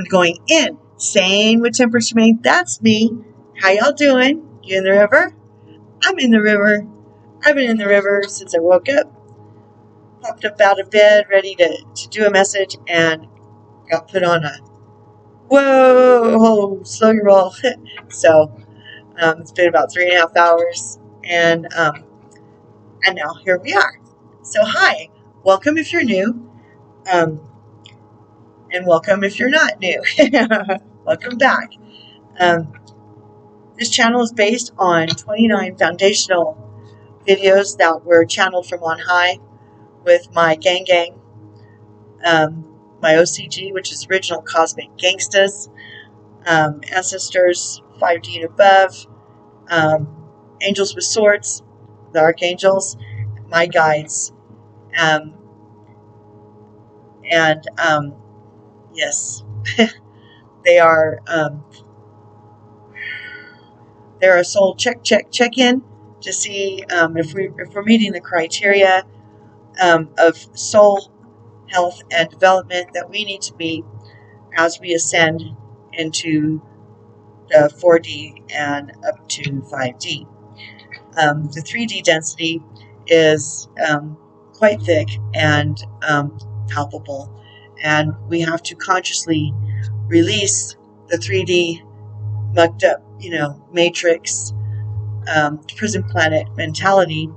be going in. Sane with tempers remain. That's me. How y'all doing? You in the river? I'm in the river. I've been in the river since I woke up. Popped up out of bed, ready to do a message, and got put on a whoa, slow your roll. So it's been about 3.5 hours, and now here we are. So hi, welcome if you're new, and welcome if you're not new. Welcome back. This channel is based on 29 foundational videos that were channeled from on high with my gang, my OCG, which is Original Cosmic Gangstas, Ancestors 5D and above, Angels with Swords, the Archangels, my guides, yes, they are they're a soul check in to see if we're meeting the criteria of soul health and development that we need to meet as we ascend into the 4D and up to 5D. The 3D density is quite thick and palpable, and we have to consciously release the 3D mucked up, matrix, prison planet mentality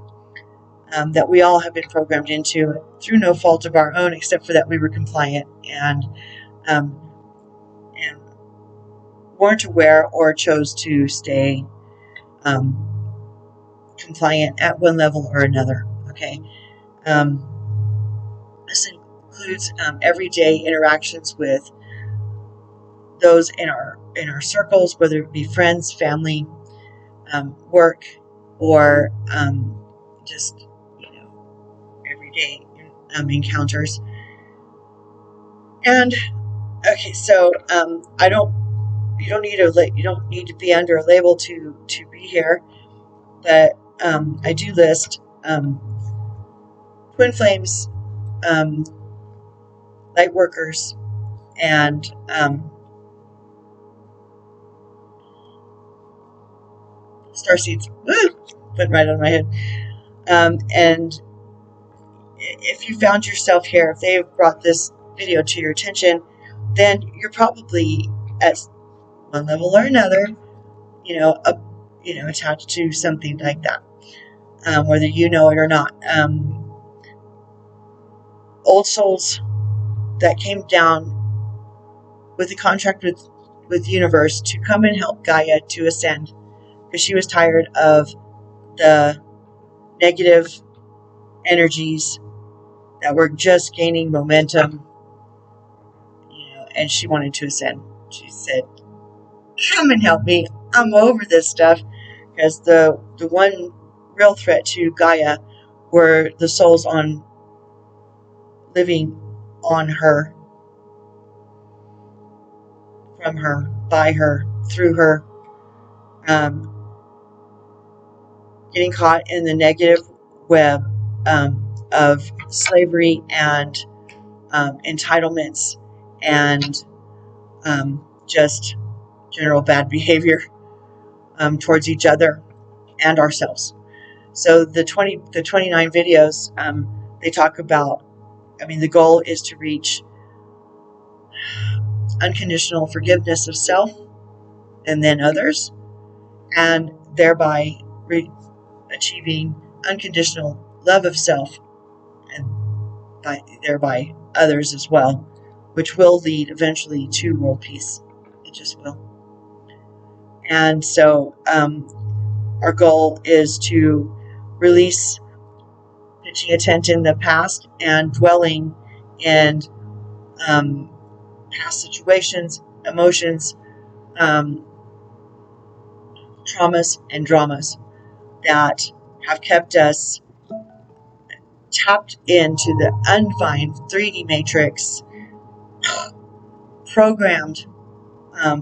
that we all have been programmed into through no fault of our own, except for that we were compliant and weren't aware or chose to stay compliant at one level or another. Okay, this includes everyday interactions with those in our circles, whether it be friends, family, work, or just everyday encounters. And okay, so you don't need to be under a label to be here, but I do list twin flames, light workers, and starseeds. Woo! Put right on my head. And if you found yourself here, if they have brought this video to your attention, then you're probably at one level or another, attached to something like that, whether you know it or not. Old souls that came down with a contract with the universe to come and help Gaia to ascend, because she was tired of the negative energies that were just gaining momentum, and she wanted to ascend. She said, come and help me. I'm over this stuff, because the one real threat to Gaia were the souls living on her, from her, by her, through her, getting caught in the negative web of slavery and entitlements and just general bad behavior towards each other and ourselves. So the 29 videos, they talk about, the goal is to reach unconditional forgiveness of self and then others, and thereby achieving unconditional love of self and thereby others as well, which will lead eventually to world peace. It just will. And so our goal is to release pitching a tent in the past and dwelling in past situations, emotions, traumas, and dramas that have kept us tapped into the undefined 3D matrix, programmed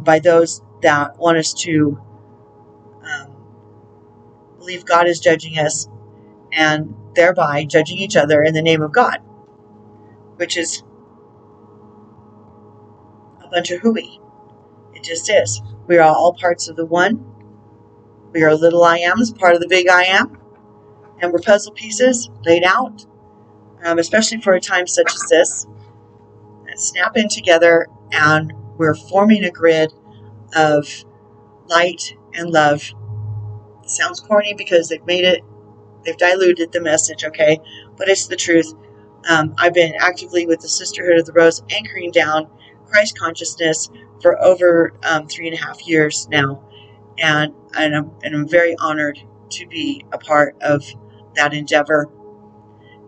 by those that want us to believe God is judging us, and thereby judging each other in the name of God, which is a bunch of hooey. It just is. We are all parts of the one. We are little I ams, part of the big I am. And we're puzzle pieces laid out, especially for a time such as this, that snap in together, and we're forming a grid of light and love. It sounds corny because they've diluted the message, okay? But it's the truth. I've been actively with the Sisterhood of the Rose anchoring down Christ consciousness for over 3.5 years now. And I'm very honored to be a part of that endeavor.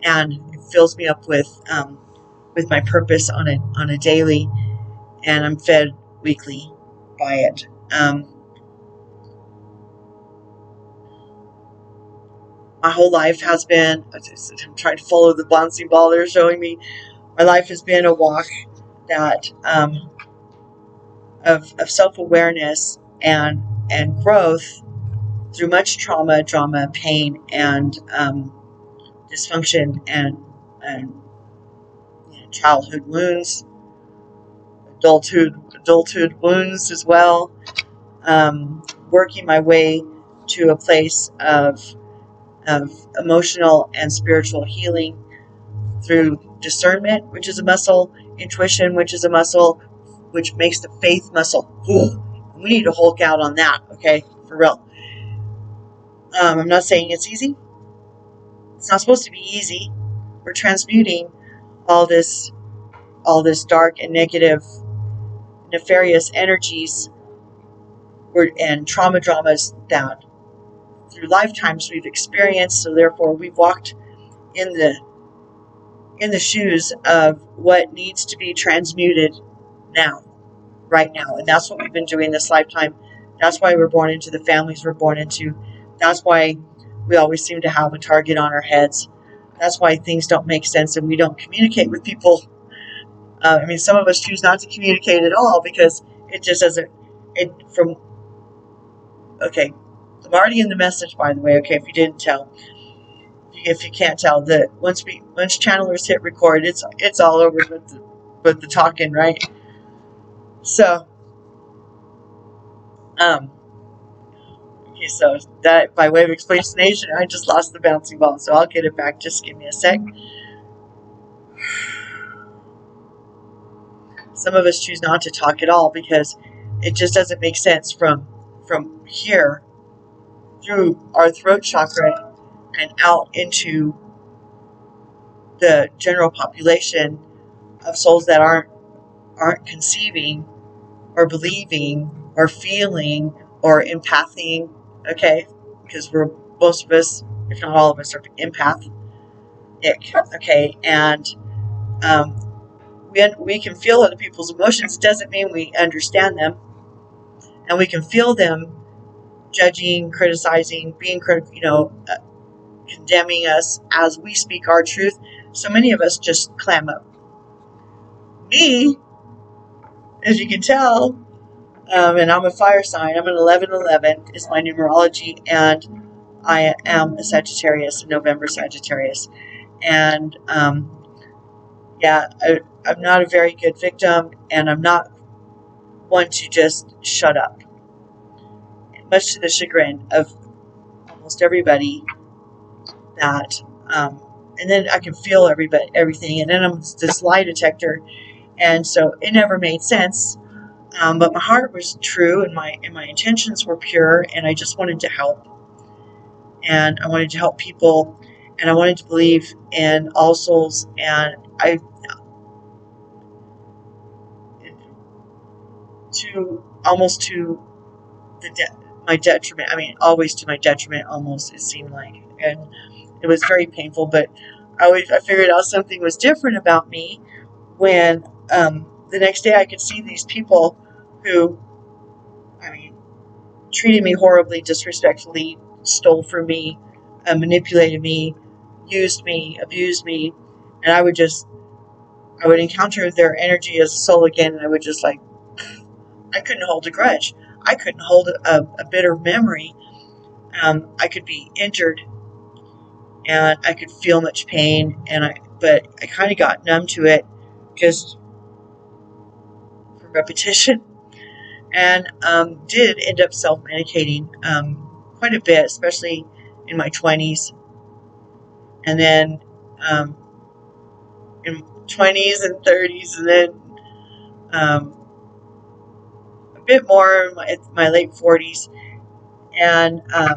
And it fills me up with my purpose on a daily, and I'm fed weekly by it. My whole life has been, I'm trying to follow the bouncing ball they're showing me. My life has been a walk that of self-awareness and growth through much trauma, drama, pain, and dysfunction, and childhood wounds, adulthood wounds as well. Working my way to a place of emotional and spiritual healing through discernment, which is a muscle, intuition, which is a muscle, which makes the faith muscle. Ooh, we need to Hulk out on that, okay? For real. I'm not saying it's easy. It's not supposed to be easy. We're transmuting all this dark and negative, nefarious energies and dramas that through lifetimes we've experienced. So therefore, we've walked in the shoes of what needs to be transmuted now, right now. And that's what we've been doing this lifetime. That's why we're born into the families we're born into. That's why we always seem to have a target on our heads. That's why things don't make sense and we don't communicate with people. Some of us choose not to communicate at all because it just doesn't, okay, I'm already in the message, by the way, okay, if you didn't tell. If you can't tell, that once channelers hit record, it's all over with the talking, right? So, okay, so that by way of explanation, I just lost the bouncing ball, so I'll get it back. Just give me a sec. Some of us choose not to talk at all because it just doesn't make sense from here through our throat chakra and out into the general population of souls that aren't conceiving or believing or feeling or empathing, okay? Because most of us, if not all of us, are empathic, okay? And we can feel other people's emotions. It doesn't mean we understand them. And we can feel them judging, criticizing, being critical, condemning us as we speak our truth. So many of us just clam up. Me, as you can tell, and I'm a fire sign. I'm an 1111 is my numerology, and I am a Sagittarius, a November Sagittarius. And I'm not a very good victim, and I'm not one to just shut up, much to the chagrin of almost everybody. That and then I can feel everything, and then I'm this lie detector, and so it never made sense. But my heart was true, and my intentions were pure, and I just wanted to help, and I wanted to help people, and I wanted to believe in all souls, and my detriment. Always to my detriment, almost, it seemed like, and it was very painful. But I figured out something was different about me when the next day I could see these people who, treated me horribly, disrespectfully, stole from me, manipulated me, used me, abused me, and I would encounter their energy as a soul again, and I would just I couldn't hold a grudge. I couldn't hold a bitter memory. I could be injured, and I could feel much pain, but I kind of got numb to it, just repetition, and did end up self-medicating quite a bit, especially in my 20s, and then in 20s and 30s, and then a bit more in my late 40s, and I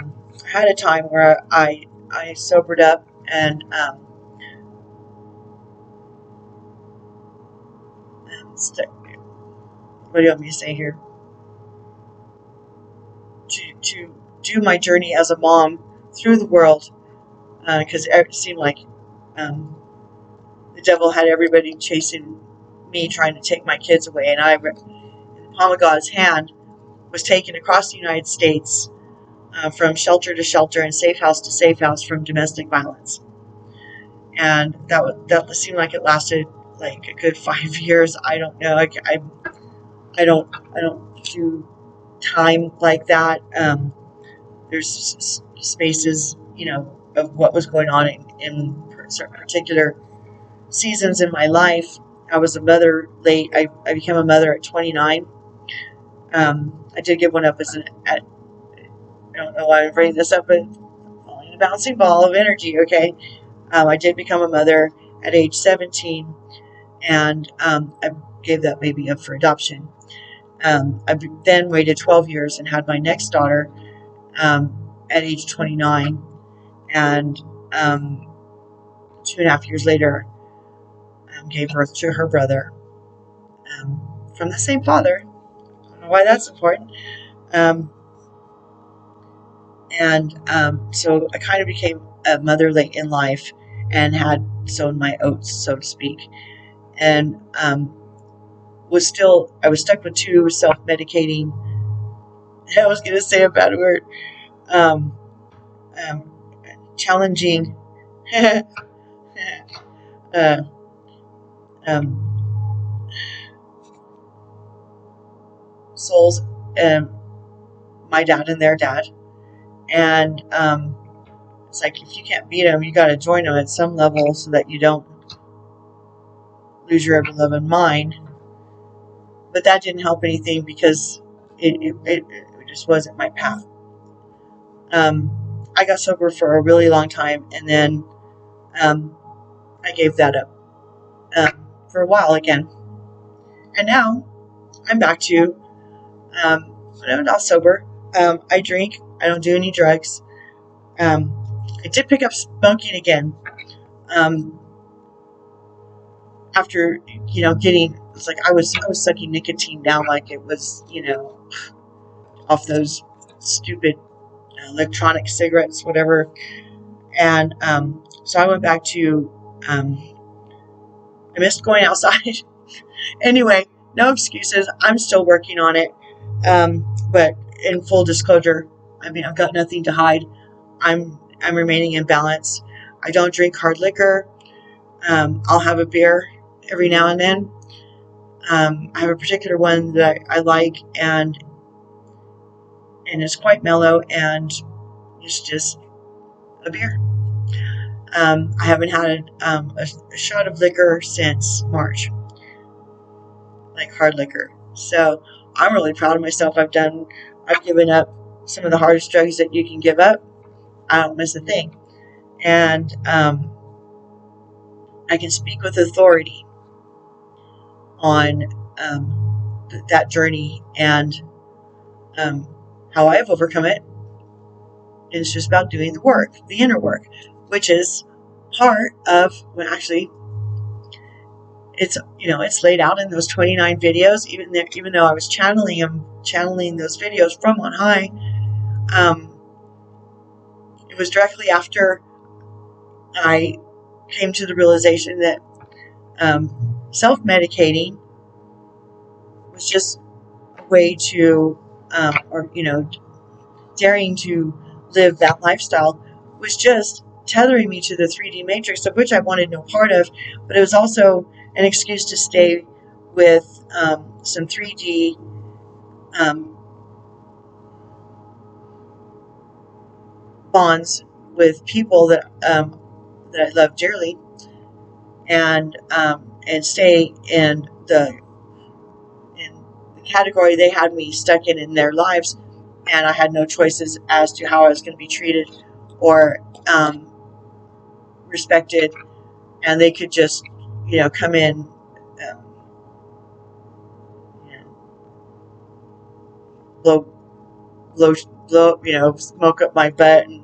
had a time where I sobered up, and what do you want me to say here? To do my journey as a mom through the world, because it seemed like the devil had everybody chasing me, trying to take my kids away, and I, in the palm of God's hand, was taken across the United States, from shelter to shelter and safe house to safe house from domestic violence. And that seemed like it lasted like a good 5 years. I don't know. I don't do time like that. There's spaces, of what was going on in certain particular seasons in my life. I was a mother late. I became a mother at 29. I did give one up I don't know why I'm bringing this up, but falling a bouncing ball of energy, okay? I did become a mother at age 17, and I gave that baby up for adoption. I then waited 12 years and had my next daughter at age 29, and 2.5 years later, gave birth to her brother from the same father. I don't know why that's important. So I kind of became a mother late in life and had sown my oats, so to speak. And I was stuck with 2 self-medicating, I was going to say a bad word, um, challenging uh, um, souls, my dad and their dad. And it's like, if you can't beat them, you got to join them at some level so that you don't lose your ever loving mind. But that didn't help anything, because it just wasn't my path. I got sober for a really long time, and then I gave that up for a while again. And now I'm back to, I'm not sober. I drink. I don't do any drugs. I did pick up smoking again. After, it's like I was sucking nicotine down like it was, off those stupid electronic cigarettes, whatever. And so I went back to, I missed going outside. Anyway, no excuses. I'm still working on it. But in full disclosure, I've got nothing to hide. I'm remaining in balance. I don't drink hard liquor. I'll have a beer every now and then. I have a particular one that I like, and it's quite mellow, and it's just a beer. I haven't had a shot of liquor since March, like hard liquor. So I'm really proud of myself. I've given up some of the hardest drugs that you can give up. I don't miss a thing. And I can speak with authority on that journey and how I've overcome it. It's just about doing the work, the inner work, which is part of, well, actually, it's laid out in those 29 videos. Even though I was channeling those videos from on high, it was directly after I came to the realization that self-medicating was just a way to, daring to live that lifestyle was just tethering me to the 3D matrix, of which I wanted no part of, but it was also an excuse to stay with some 3D bonds with people that I love dearly, and stay in category they had me stuck in their lives, and I had no choices as to how I was going to be treated or respected, and they could just, come in, blow, blow, smoke up my butt and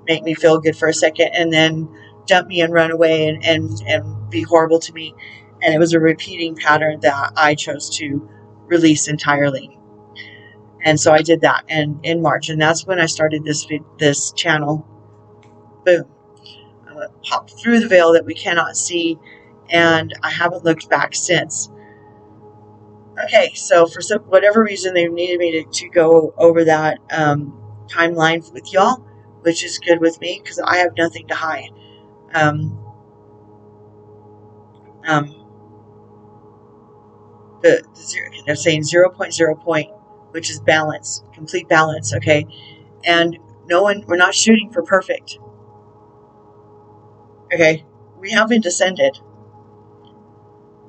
make me feel good for a second, and then dump me and run away and be horrible to me. And it was a repeating pattern that I chose to release entirely. And so I did that in March, and that's when I started this channel. Boom. I popped through the veil that we cannot see, and I haven't looked back since. Okay, so for whatever reason, they needed me to go over that timeline with y'all, which is good with me because I have nothing to hide. They're saying 0.0 point, which is balance, complete balance, okay? And we're not shooting for perfect, okay? We haven't descended.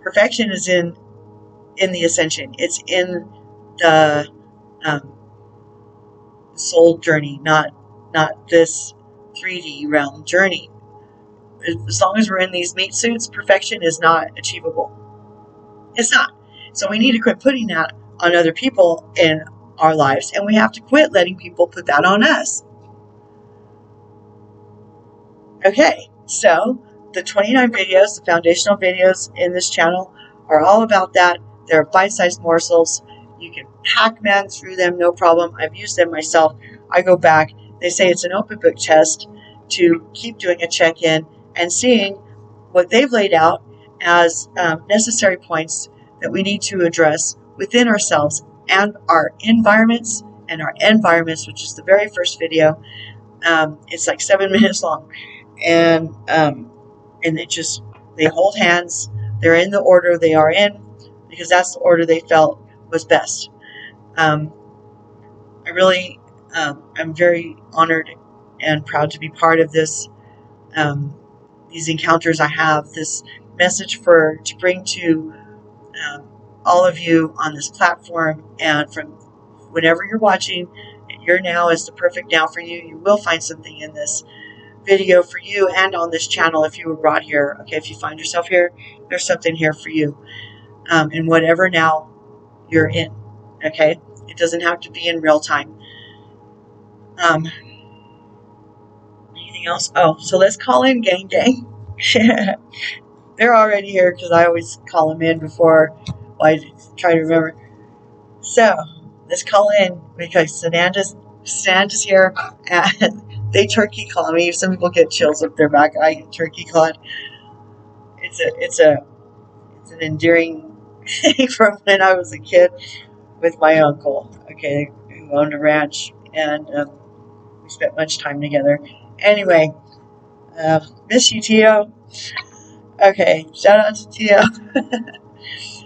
Perfection is in the ascension. It's in the soul journey, not this 3D realm journey. As long as we're in these meat suits, perfection is not achievable. It's not. So we need to quit putting that on other people in our lives, and we have to quit letting people put that on us. Okay, so the 29 videos, the foundational videos in this channel are all about that. They're bite-sized morsels. You can Pac-Man through them, no problem. I've used them myself. I go back. They say it's an open book test to keep doing a check-in and seeing what they've laid out as necessary points that we need to address within ourselves and our environments, which is the very first video. It's like 7 minutes long, and they hold hands. They're in the order they are in because that's the order they felt was best. I'm very honored and proud to be part of this. These encounters I have, this message to bring to all of you on this platform, and from whenever you're watching, your now is the perfect now for you. You will find something in this video for you and on this channel if you were brought here. Okay, if you find yourself here, there's something here for you in whatever now you're in. Okay, it doesn't have to be in real time. Anything else? Oh, so let's call in gang. They're already here because I always call them in before I try to remember. So let's call in because Sananda's here, and they turkey claw me. Some people get chills up their back. I get turkey clawed. It's an endearing thing from when I was a kid with my uncle. Okay, who owned a ranch, and we spent much time together. Anyway, miss you, Tio. Okay, shout out to Tio.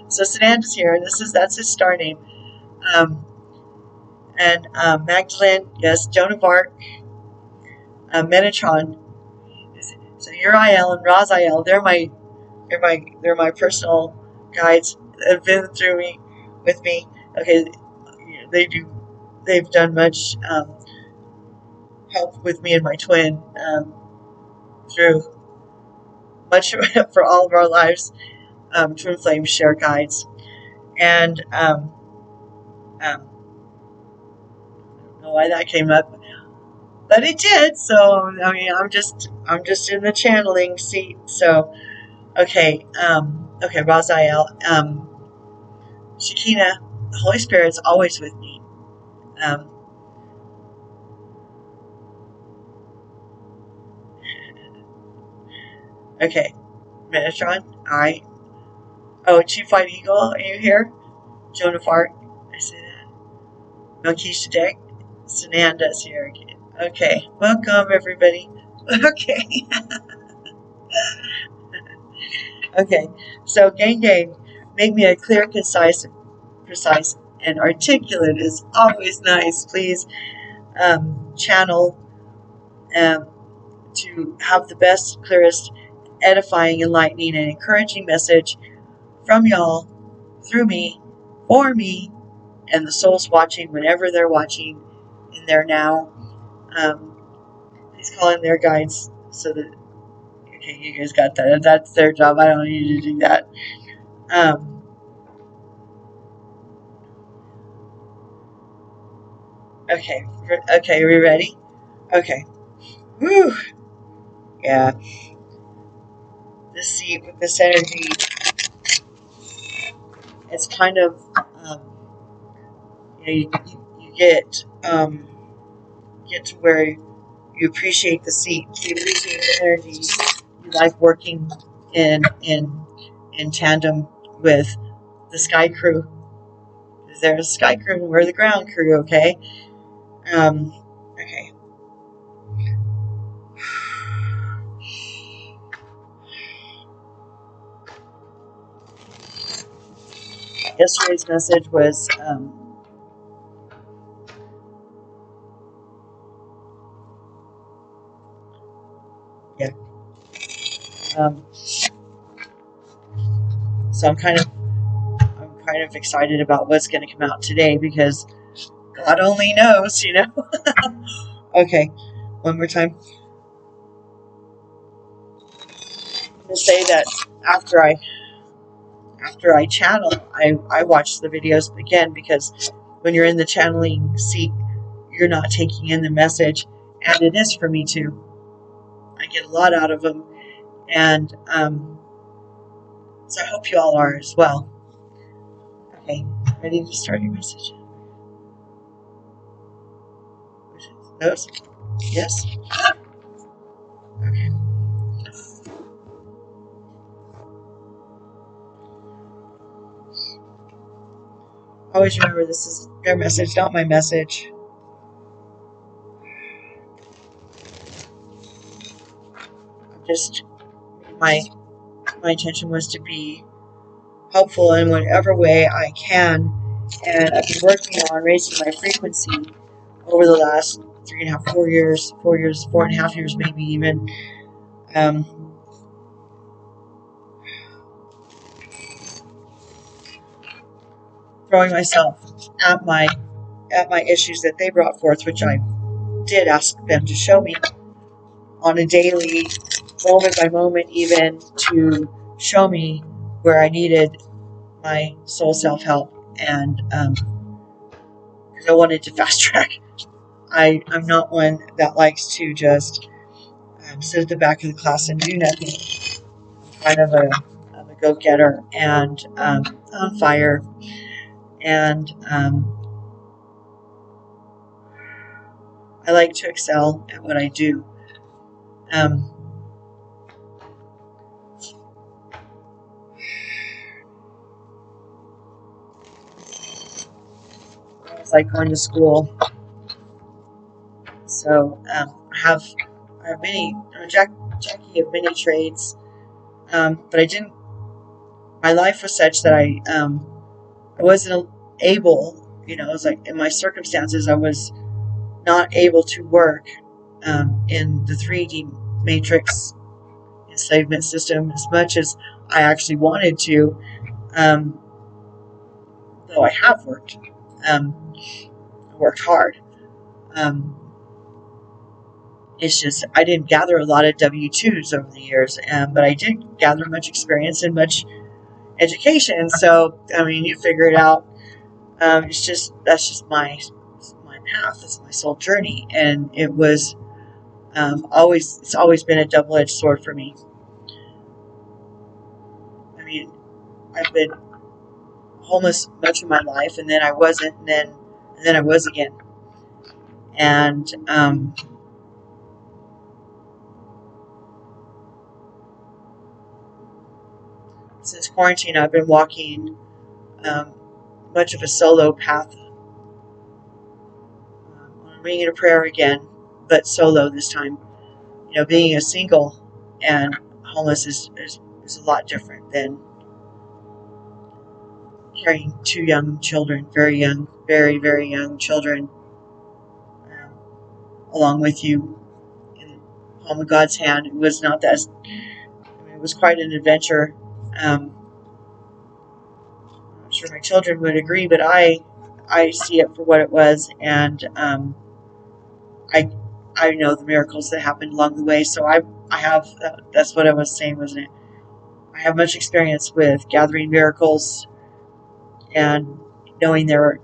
So Sananda's here. That's his star name. And Magdalene, yes, Joan of Arc, Metatron. So Uriel and Raziel, they're my personal guides that have been with me. Okay, they've done much help with me and my twin through much for all of our lives. Twin flames share guides, and I don't know why that came up, but it did. So I mean, I'm just in the channeling seat. So okay, Raziel, Shekinah, the Holy Spirit's always with me. Okay, Metatron, Chief White Eagle, are you here? Joan of Arc, I said that. Melchizedek, Sananda's here again. Okay, welcome everybody. Okay. Okay, so gang, make me a clear, concise, precise, and articulate is always nice. Please channel to have the best, clearest, edifying, enlightening, and encouraging message from y'all, through me, for me, and the soul's watching whenever they're watching in there now. Please call in their guides so that, okay, you guys got that. If that's their job, I don't need to do that. Okay, are we ready? Okay. Woo! Yeah. This seat with this energy, it's kind of, you get to where you appreciate the seat, you appreciate the energy, you like working in tandem with the sky crew. Because they're the sky crew and we're the ground crew, okay? Okay. Yesterday's message was so I'm kind of excited about what's going to come out today, because God only knows, Okay, one more time. I'm going to say that after I channel, I watch the videos again, because when you're in the channeling seat, you're not taking in the message, and it is for me too. I get a lot out of them, and so I hope you all are as well. Okay, ready to start your message? Those? Yes? Okay. Always remember, this is their message, not my message. Just my intention was to be helpful in whatever way I can, and I've been working on raising my frequency over the last 3.5, 4 years, 4.5 years, maybe even. Throwing myself at my issues that they brought forth, which I did ask them to show me on a daily, moment by moment, even to show me where I needed my soul self-help, and because I wanted to fast track. I'm not one that likes to just sit at the back of the class and do nothing. I'm kind of a go-getter and on fire, and I like to excel at what I do. It's like going to school. So I have many. I'm a Jackie of many trades, but I didn't. My life was such that I wasn't able. It was like in my circumstances, I was not able to work in the 3D matrix enslavement system as much as I actually wanted to. Though I have worked, worked hard. It's just I didn't gather a lot of W-2s over the years, but I did gather much experience and much education. So you figure it out. That's just my path. It's my soul journey, and it was it's always been a double-edged sword for me. I've been homeless much of my life, and then I wasn't, and then I was again. And since quarantine, I've been walking much of a solo path. I'm reading a prayer again, but solo this time. Being a single and homeless is a lot different than carrying 2 young children, very young, very, very young children, along with you in the palm of God's hand. It was not that. It was quite an adventure. I'm sure my children would agree, but I I see it for what it was, and I know the miracles that happened along the way. So I have, that's what I was saying, wasn't it? I have much experience with gathering miracles and knowing they're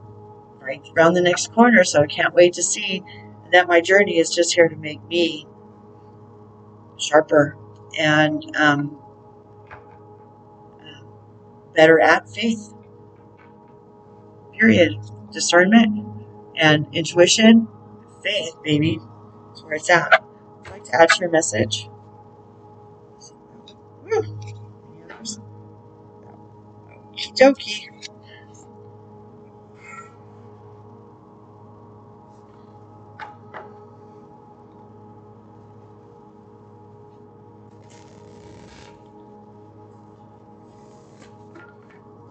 right around the next corner. So I can't wait to see that. My journey is just here to make me sharper and better at faith, period. Discernment and intuition, faith, baby. That's where it's at. I'd like to add to your message. Okie dokie.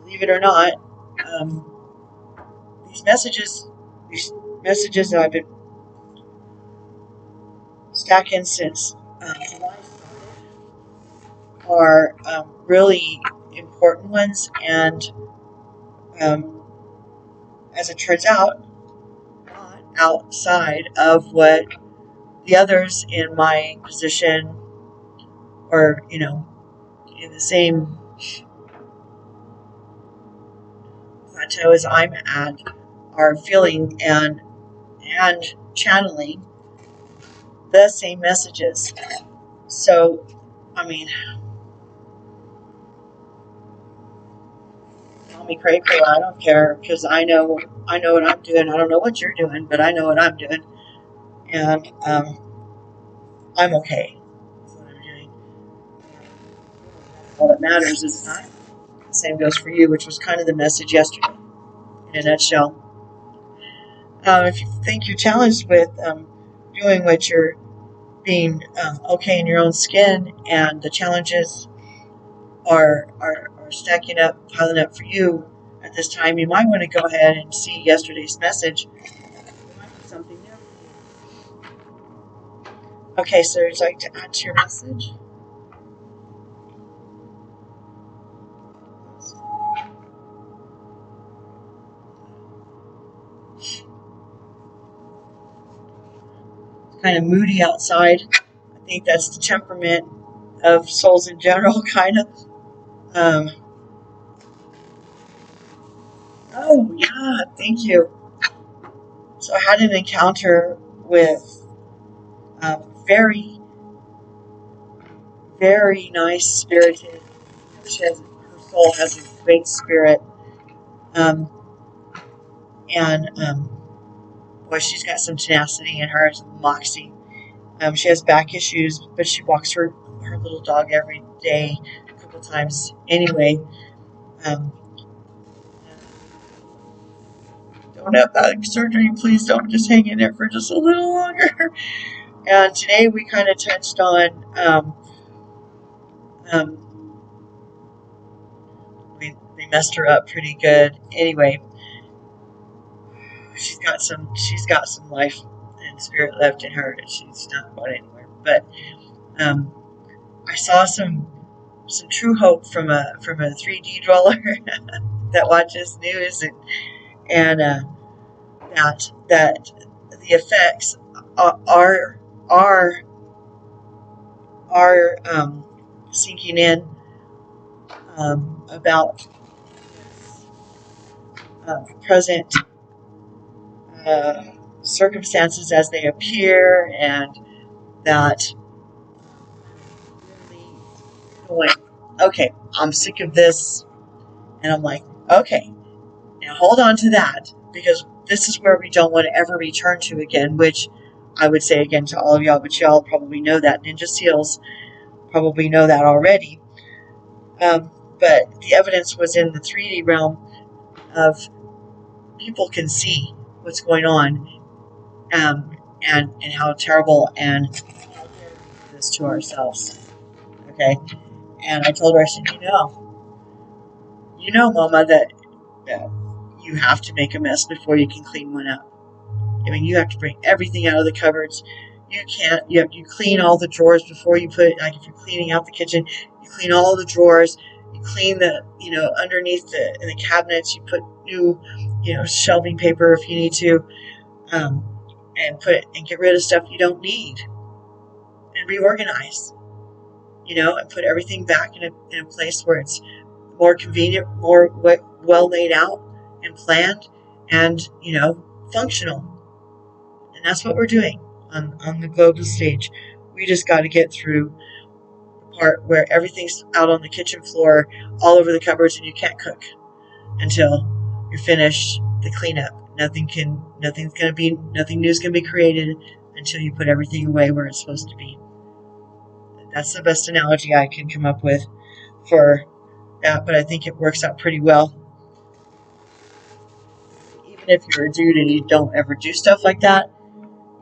Believe it or not, these messages that I've been stacking since July are really important ones, and as it turns out, not outside of what the others in my position, or in the same plateau as I'm at, are feeling and channeling the same messages. So, I mean, call me cray cray, I don't care, because I know what I'm doing. I don't know what you're doing, but I know what I'm doing, and I'm okay with what I'm doing. All that matters is time. The same goes for you, which was kind of the message yesterday in a nutshell. If you think you're challenged with doing what you're being okay in your own skin, and the challenges are stacking up, piling up for you at this time, you might want to go ahead and see yesterday's message. There might be something there. Okay, so would you like to add to your message? It's kind of moody outside. I think that's the temperament of souls in general, kind of. Oh, yeah, thank you. So I had an encounter with a very, very nice spirited. Her soul has a great spirit. And boy, she's got some tenacity in her, moxie. She has back issues, but she walks her little dog every day, a couple times anyway. Don't have back surgery, please don't. Just hang in there for just a little longer. And today we kind of touched on we messed her up pretty good. Anyway, she's got some life and spirit left in her, and she's not going anywhere. But I saw some true hope from a 3D dweller that watches news, and that the effects are sinking in about present circumstances as they appear, and that really going, okay, I'm sick of this, and I'm like, okay, now hold on to that, because this is where we don't want to ever return to again, which I would say again to all of y'all, but y'all probably know that. Ninja SEALs probably know that already. But the evidence was in the 3D realm of people can see what's going on, and how terrible and how this to ourselves. Okay, and I told her, I said, Mama, that you have to make a mess before you can clean one up. I mean, you have to bring everything out of the cupboards. You can't. You clean all the drawers before you put. Like if you're cleaning out the kitchen, you clean all the drawers. You clean the underneath in the cabinets. You put new shelving paper if you need to, and get rid of stuff you don't need, and reorganize, and put everything back in a place where it's more convenient, more well laid out and planned, and functional. And that's what we're doing on the global stage. We just got to get through the part where everything's out on the kitchen floor, all over the cupboards, and you can't cook until you finish the cleanup. Nothing new's gonna be created until you put everything away where it's supposed to be. That's the best analogy I can come up with for that, but I think it works out pretty well. Even if you're a dude and you don't ever do stuff like that,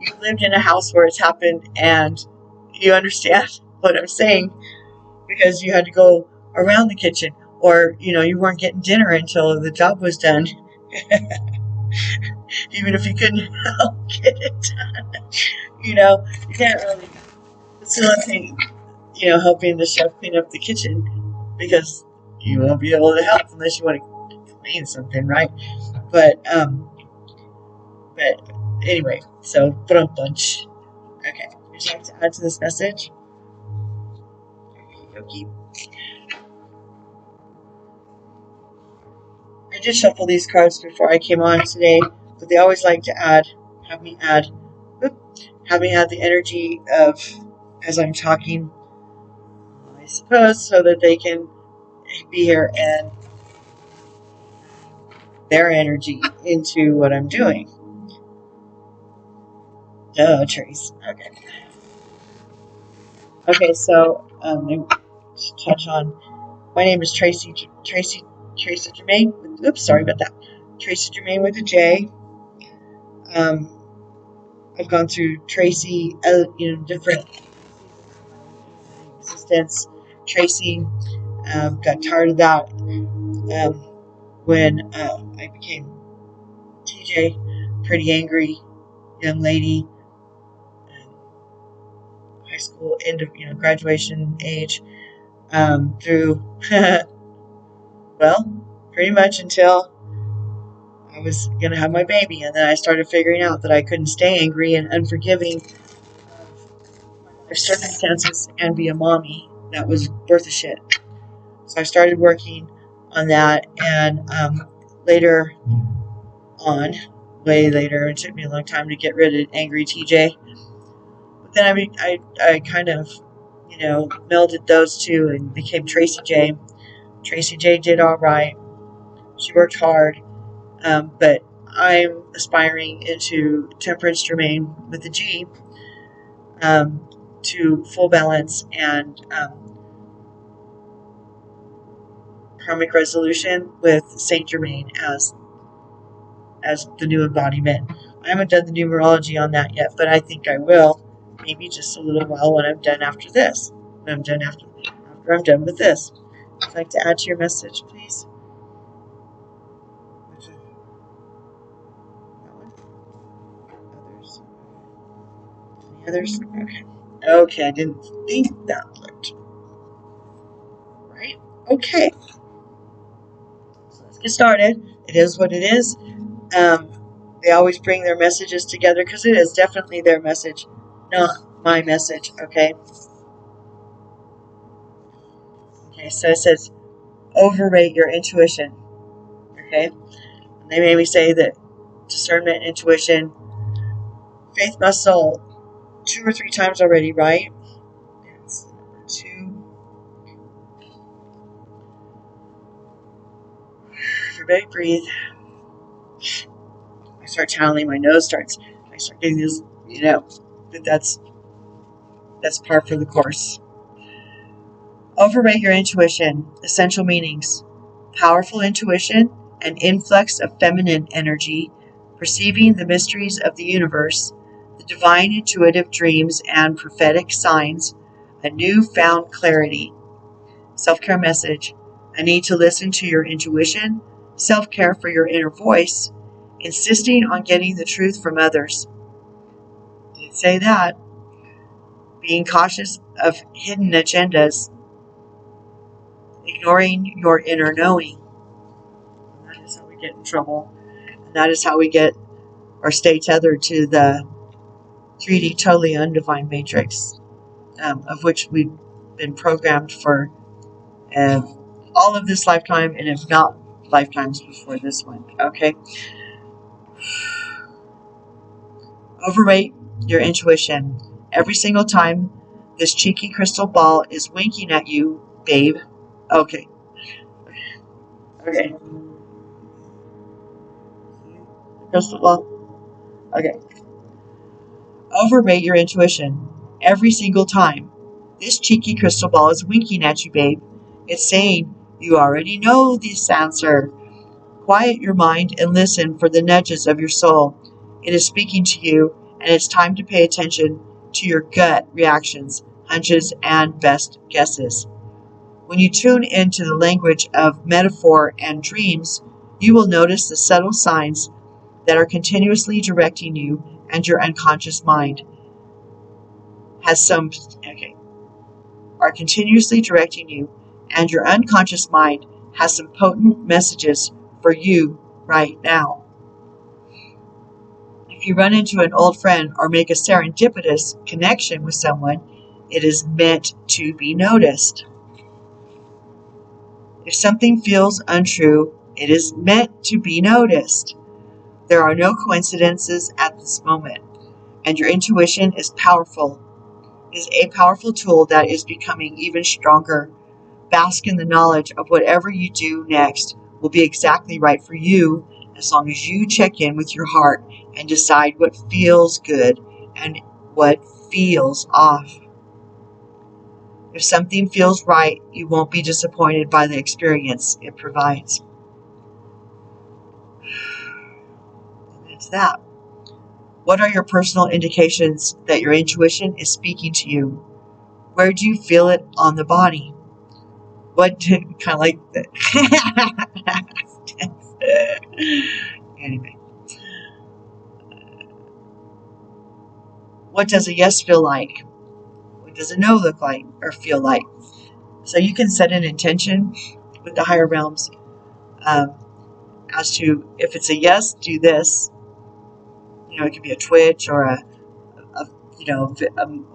you lived in a house where it's happened, and you understand what I'm saying, because you had to go around the kitchen, or you weren't getting dinner until the job was done. Even if you couldn't help get it done, you can't really facilitate helping the chef clean up the kitchen, because you won't be able to help unless you want to clean something, right? But anyway, so bunch. Okay, would you like to add to this message? Okay. I did shuffle these cards before I came on today, but they always like to have me add the energy of, as I'm talking, I suppose, so that they can be here and their energy into what I'm doing. Duh, Trace. Okay, so touch on. My name is Tracy Germain. Oops, sorry about that. Tracy Germain with a J. I've gone through Tracy, different existence. Tracy, got tired of that when I became TJ, pretty angry young lady, high school, end of graduation age, through well, pretty much until I was gonna have my baby, and then I started figuring out that I couldn't stay angry and unforgiving of my circumstances and be a mommy that was worth a shit. So I started working on that, and later on, way later, it took me a long time to get rid of angry TJ. But then I kind of, melded those two and became Tracy J. Tracy J did all right. She worked hard, but I'm aspiring into Temperance Germain with a G, to full balance and karmic resolution with Saint Germain as the new embodiment. I haven't done the numerology on that yet, but I think I will. Maybe just a little while when I'm done after this. When I'm done after I'm done with this. Would you like to add to your message, please? Others? Any others? Okay. Okay, I didn't think that looked right. Okay. So let's get started. It is what it is. They always bring their messages together because it is definitely their message, not my message, okay? Okay, so it says, overrate your intuition, okay? And they made me say that discernment, intuition, faith, muscle, 2 or 3 times already, right? It's number 2. Everybody breathe. I start channeling, my nose starts, I start getting this, that's par for the course. Overrate your intuition. Essential meanings. Powerful intuition, an influx of feminine energy, perceiving the mysteries of the universe, the divine intuitive dreams and prophetic signs, a new-found clarity. Self-care message. A need to listen to your intuition, self-care for your inner voice, insisting on getting the truth from others. Did say that. Being cautious of hidden agendas, ignoring your inner knowing. That is how we get in trouble. And that is how we get or stay tethered to the 3D totally undefined matrix, of which we've been programmed for all of this lifetime, and if not lifetimes before this one. Okay. Overrate your intuition. Every single time this cheeky crystal ball is winking at you, babe. Okay. Okay. Crystal ball. Okay. Overrate your intuition. Every single time this cheeky crystal ball is winking at you, babe. It's saying, you already know this answer. Quiet your mind and listen for the nudges of your soul. It is speaking to you, and it's time to pay attention to your gut reactions, hunches, and best guesses. When you tune into the language of metaphor and dreams, you will notice the subtle signs that are continuously directing you, and your unconscious mind are continuously directing you, and your unconscious mind has some potent messages for you right now. If you run into an old friend or make a serendipitous connection with someone, it is meant to be noticed. If something feels untrue, it is meant to be noticed. There are no coincidences at this moment, and your intuition is powerful. It is a powerful tool that is becoming even stronger. Bask in the knowledge of whatever you do next will be exactly right for you, as long as you check in with your heart and decide what feels good and what feels off. If something feels right, you won't be disappointed by the experience it provides. It's that. What are your personal indications that your intuition is speaking to you? Where do you feel it on the body? Kind of like that. Anyway. What does a yes feel like? What does a no look like or feel like? So you can set an intention with the higher realms as to, if it's a yes, do this. It could be a twitch or a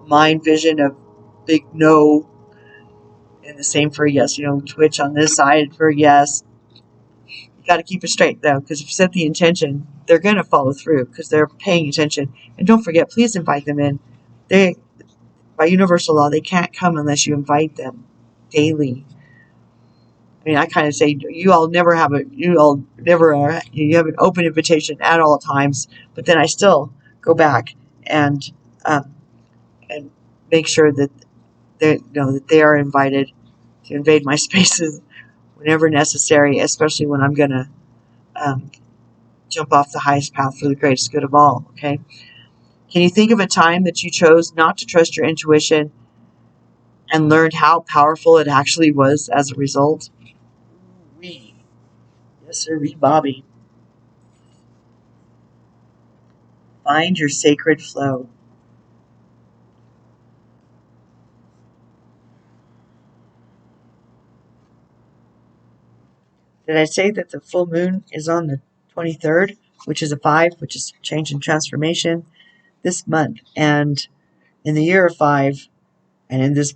mind vision of big no, and the same for a yes. Twitch on this side for a yes. You got to keep it straight though, because if you set the intention, they're going to follow through because they're paying attention. And don't forget, please invite them in. By universal law, they can't come unless you invite them daily. I kind of say you have an open invitation at all times, but then I still go back and make sure that they are invited to invade my spaces whenever necessary, especially when I'm going to jump off the highest path for the greatest good of all. Okay. Can you think of a time that you chose not to trust your intuition and learned how powerful it actually was as a result? Yes, sir, Bobby. Find your sacred flow. Did I say that the full moon is on the 23rd, which is a 5, which is change and transformation this month, and in the year of 5, and in this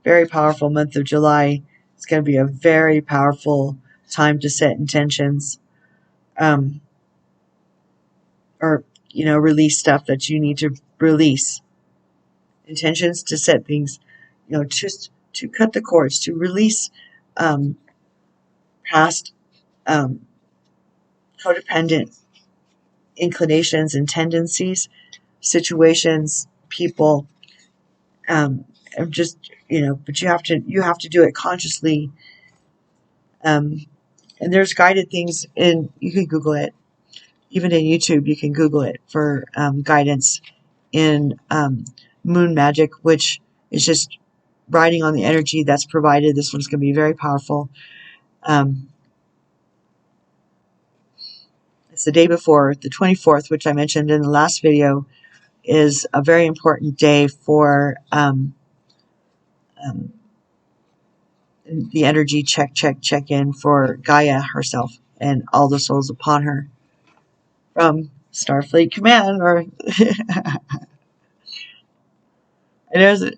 very powerful month of July, it's going to be a very powerful time to set intentions, or release stuff that you need to release. Intentions to set things, just to cut the cords, to release past codependent inclinations and tendencies, situations, people, just but you have to do it consciously. And there's guided things, and you can Google it. Even in YouTube, you can Google it for guidance in moon magic, which is just riding on the energy that's provided. This one's going to be very powerful. It's the day before, the 24th, which I mentioned in the last video, is a very important day for the energy check in for Gaia herself. and all the souls upon her from Starfleet Command, or it is a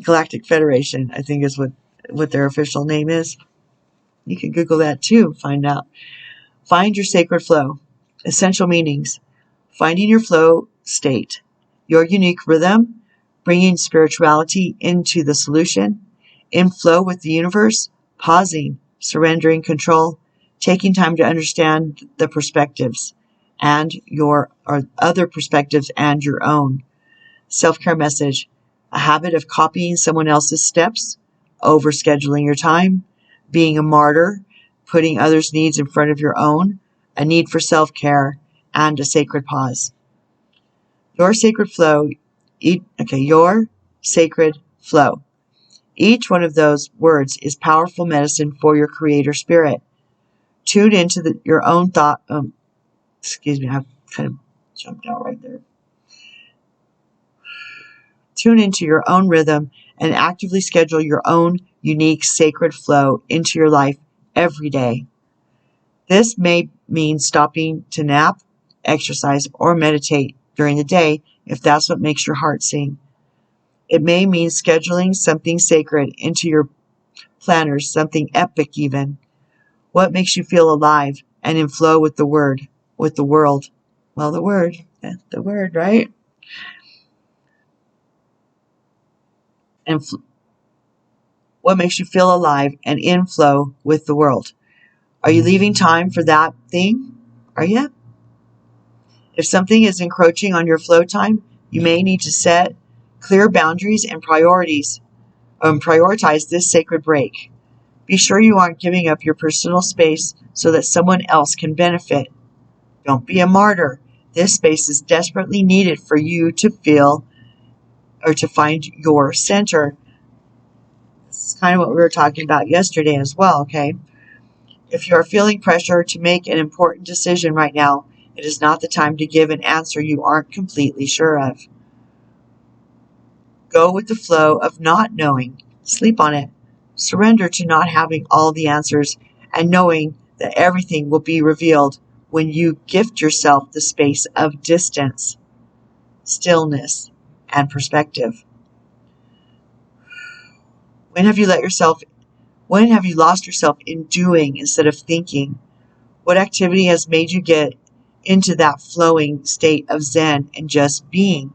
Galactic Federation, I think is what their official name is. You can Google that too, find out. Find your sacred flow. Essential meanings. Finding your flow state. Your unique rhythm. Bringing spirituality into the solution. In flow with the universe. Pausing. Surrendering control. Taking time to understand the perspectives and or other perspectives and your own. Self-care message. A habit of copying someone else's steps. Overscheduling your time. Being a martyr. Putting others' needs in front of your own. A need for self-care. And a sacred pause. Your sacred flow. Your sacred flow. Each one of those words is powerful medicine for your creator spirit. Tune into your own thought. Excuse me, I've kind of jumped out right there. Tune into your own rhythm and actively schedule your own unique sacred flow into your life every day. This may mean stopping to nap, exercise, or meditate during the day if that's what makes your heart sing. It may mean scheduling something sacred into your planners, something epic even. What makes you feel alive and in flow with the word, with the world? Well, the word, right? And what makes you feel alive and in flow with the world? Are you leaving time for that thing? Are you? If something is encroaching on your flow time, you may need to set clear boundaries and priorities. Prioritize this sacred break. Be sure you aren't giving up your personal space so that someone else can benefit. Don't be a martyr. This space is desperately needed for you to feel or to find your center. This is kind of what we were talking about yesterday as well, okay? If you are feeling pressure to make an important decision right now, it is not the time to give an answer you aren't completely sure of. Go with the flow of not knowing. Sleep on it. Surrender to not having all the answers and knowing that everything will be revealed when you gift yourself the space of distance, stillness, and perspective. When have you lost yourself in doing instead of thinking? What activity has made you get into that flowing state of Zen and just being?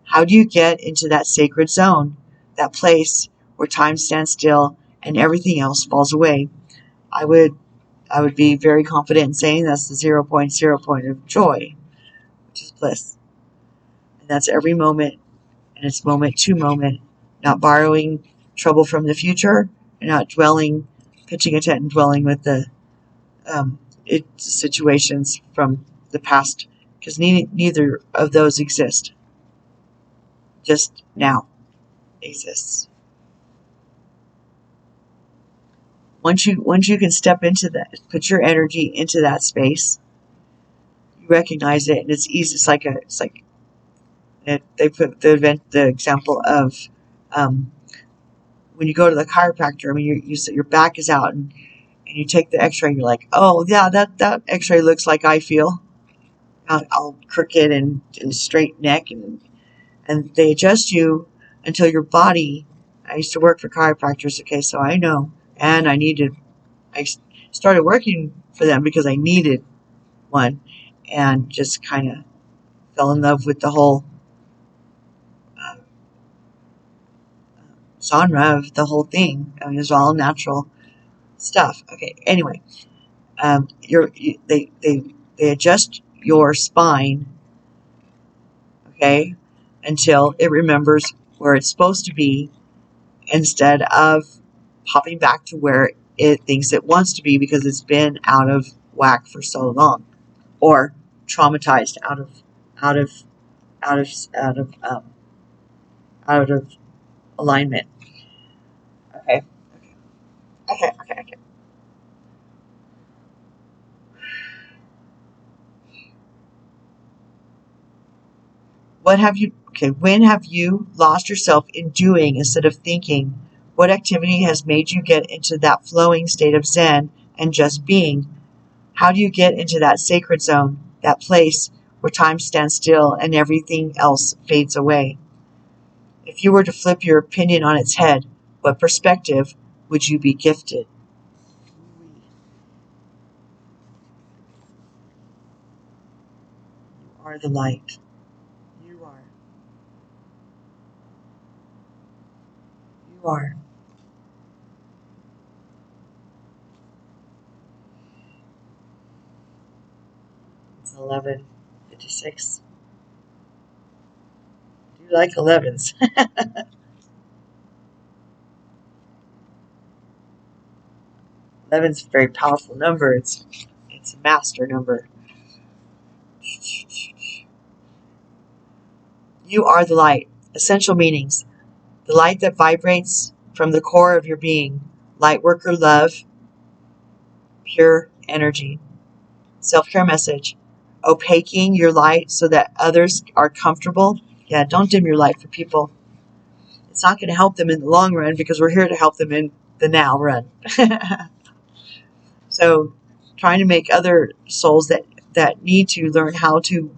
How do you get into that sacred zone, that place where time stands still and everything else falls away? I would be very confident in saying that's the 0.0 point of joy, which is bliss. And that's every moment, and it's moment to moment, not borrowing trouble from the future, and not pitching a tent and dwelling with the situations from the past, because neither of those exist. Just now exists. Once you can step into that, put your energy into that space, you recognize it, and it's easy. It's like they put the example of when you go to the chiropractor. I mean, your back is out, and you take the X-ray, and you're like, oh yeah, that X-ray looks like I feel. I'll crooked and straight neck, and they adjust you until your body. I used to work for chiropractors, okay, so I know, and I started working for them because I needed one, and just kind of fell in love with the whole genre of the whole thing. I mean, it's all natural stuff. Okay, anyway, they adjust your spine, okay, until it remembers where it's supposed to be, instead of popping back to where it thinks it wants to be because it's been out of whack for so long, or traumatized out of alignment. Okay. When have you lost yourself in doing instead of thinking? What activity has made you get into that flowing state of Zen and just being? How do you get into that sacred zone, that place where time stands still and everything else fades away? If you were to flip your opinion on its head, what perspective would you be gifted? You are the light. You are. You are. It's 11:56. Do you like 11s? 11's a very powerful number. It's a master number. You are the light. Essential meanings. The light that vibrates from the core of your being. Light worker love. Pure energy. Self-care message. Opaquing your light so that others are comfortable. Yeah, don't dim your light for people. It's not going to help them in the long run because we're here to help them in the now run. So trying to make other souls that need to learn how to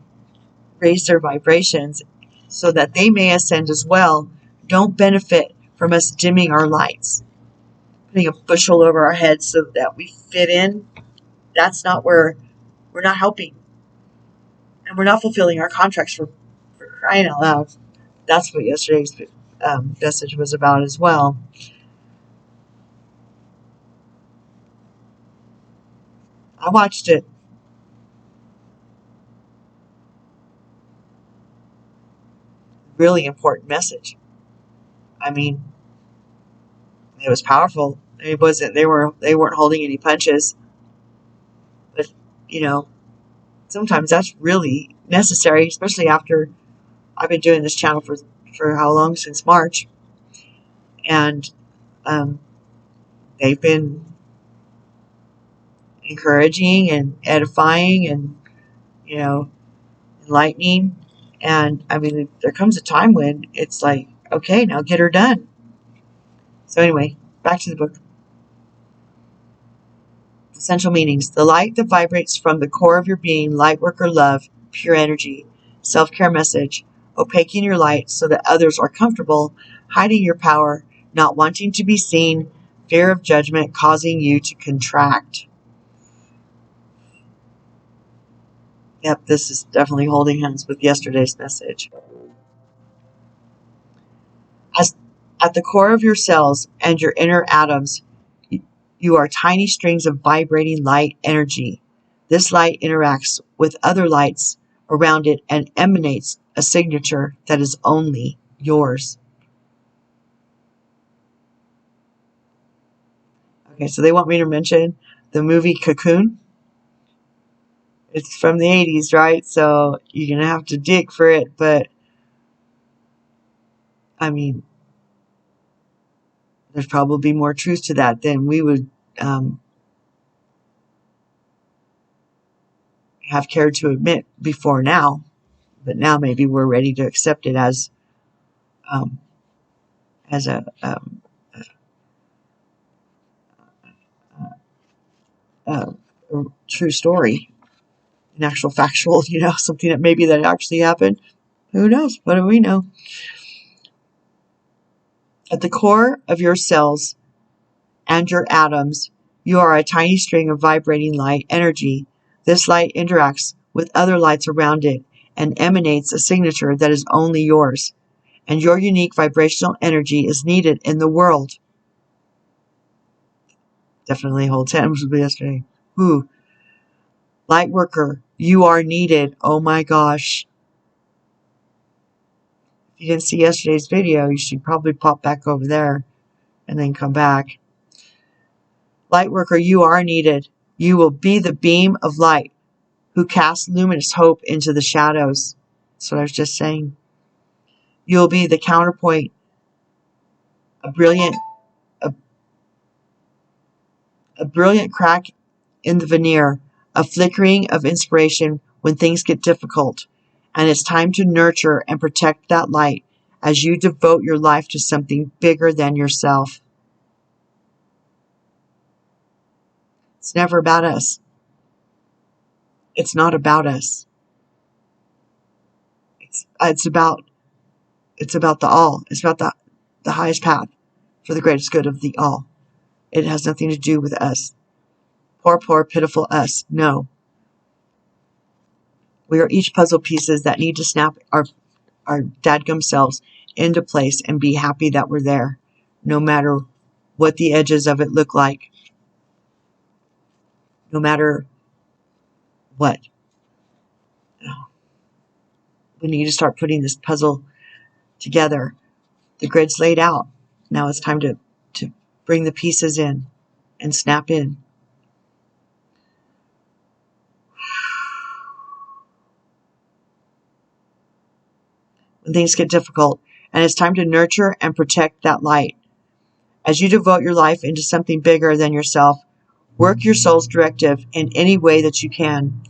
raise their vibrations so that they may ascend as well, don't benefit from us dimming our lights. Putting a bushel over our heads so that we fit in, that's not where we're not helping. And we're not fulfilling our contracts for crying out loud. That's what yesterday's message was about as well. I watched it. Really important message. I mean, it was powerful. It wasn't. They weren't holding any punches. But sometimes that's really necessary, especially after I've been doing this channel for how long? Since March, and they've been encouraging and edifying and enlightening. And I mean, there comes a time when it's like, okay, now get her done. So anyway, back to the book. Essential meanings. The light that vibrates from the core of your being, light worker love, pure energy. Self-care message. Opaquing your light so that others are comfortable, hiding your power, not wanting to be seen, fear of judgment causing you to contract. Yep, this is definitely holding hands with yesterday's message. As at the core of your cells and your inner atoms, you are tiny strings of vibrating light energy. This light interacts with other lights around it and emanates a signature that is only yours. Okay, so they want me to mention the movie Cocoon. It's from the 80s, right? So you're going to have to dig for it, but I mean, there's probably more truth to that than we would have cared to admit before now. But now maybe we're ready to accept it as a true story, an actual factual, something that maybe that actually happened. Who knows? What do we know? At the core of your cells and your atoms, you are a tiny string of vibrating light energy. This light interacts with other lights around it and emanates a signature that is only yours. And your unique vibrational energy is needed in the world. Definitely hold hands with yesterday. Ooh. Light worker, you are needed. Oh my gosh. If you didn't see yesterday's video, you should probably pop back over there and then come back. Light worker, you are needed. You will be the beam of light who casts luminous hope into the shadows. That's what I was just saying. You'll be the counterpoint, a brilliant crack in the veneer, a flickering of inspiration when things get difficult. And it's time to nurture and protect that light as you devote your life to something bigger than yourself. It's never about us. It's not about us. It's about the all. It's about the highest path for the greatest good of the all. It has nothing to do with us. Poor, pitiful us. No. We are each puzzle pieces that need to snap our dadgum selves into place and be happy that we're there, no matter what the edges of it look like, no matter what. We need to start putting this puzzle together. The grid's laid out. Now it's time to bring the pieces in and snap in. When things get difficult, and it's time to nurture and protect that light. As you devote your life into something bigger than yourself, work your soul's directive in any way that you can.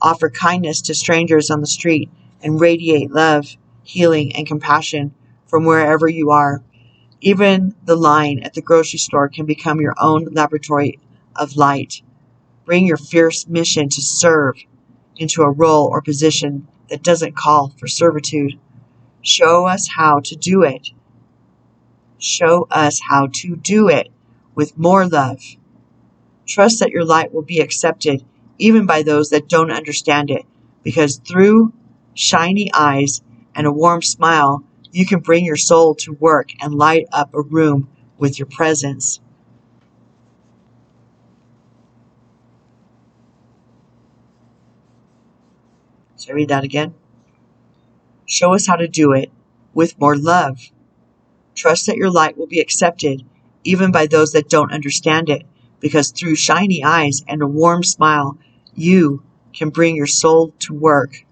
Offer kindness to strangers on the street and radiate love, healing, and compassion from wherever you are. Even the line at the grocery store can become your own laboratory of light. Bring your fierce mission to serve into a role or position that doesn't call for servitude. Show us how to do it. Show us how to do it with more love. Trust that your light will be accepted even by those that don't understand it, because through shiny eyes and a warm smile, you can bring your soul to work and light up a room with your presence. Should I read that again? Show us how to do it with more love. Trust that your light will be accepted even by those that don't understand it, because through shiny eyes and a warm smile, you can bring your soul to work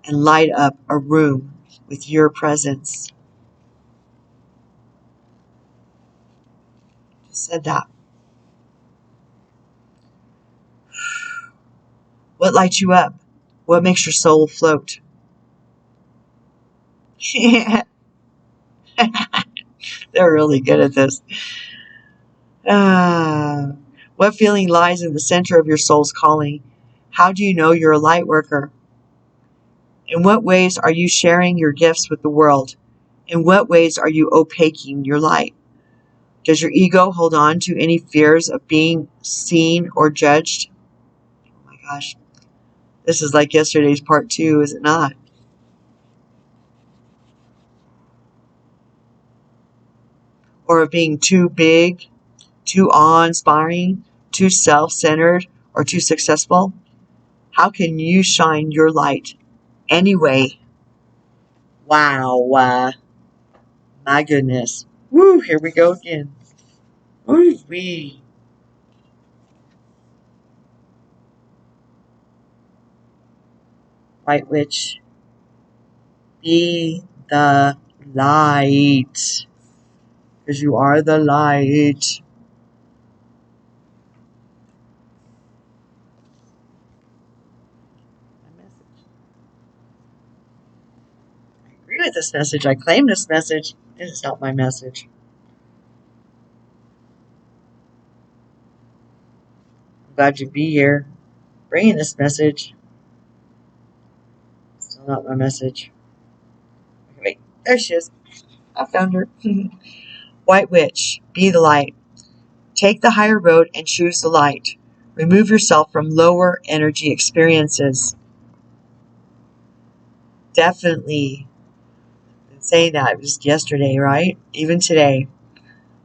and light up a room with your presence. Just said that. What lights you up? What makes your soul float? They're really good at this. What feeling lies in the center of your soul's calling? How do you know you're a light worker? In what ways are you sharing your gifts with the world? In what ways are you opaquing your light? Does your ego hold on to any fears of being seen or judged? Oh my gosh. This is like yesterday's part 2, is it not? Or of being too big, too awe-inspiring, too self-centered, or too successful? How can you shine your light anyway? Wow. My goodness. Woo, here we go again. Woo-wee. White Witch, be the light. Because you are the light. My message. I agree with this message. I claim this message. It is not my message. I'm glad to be here bringing this message. Still not my message. Wait, there she is. I found her. White Witch, be the light. Take the higher road and choose the light. Remove yourself from lower energy experiences. Definitely. Been saying that just yesterday, right? Even today.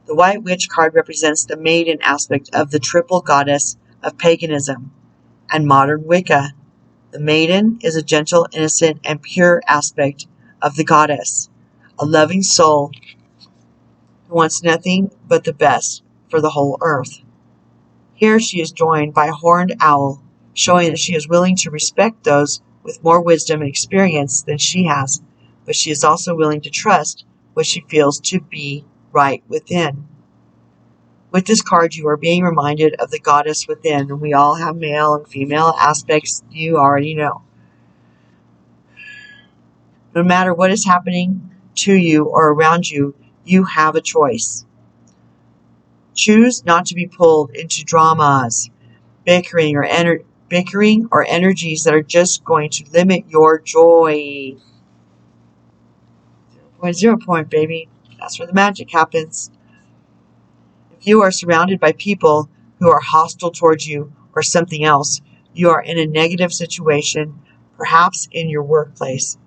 The White Witch card represents the maiden aspect of the triple goddess of paganism and modern Wicca. The maiden is a gentle, innocent, and pure aspect of the goddess, a loving soul who wants nothing but the best for the whole earth. Here she is joined by a horned owl, showing that she is willing to respect those with more wisdom and experience than she has, but she is also willing to trust what she feels to be right within. With this card, you are being reminded of the goddess within, and we all have male and female aspects you already know. No matter what is happening to you or around you, you have a choice. Choose not to be pulled into dramas, bickering, or bickering, or energies that are just going to limit your joy. 0.0 point, baby. That's where the magic happens. If you are surrounded by people who are hostile towards you or something else, you are in a negative situation, perhaps in your workplace.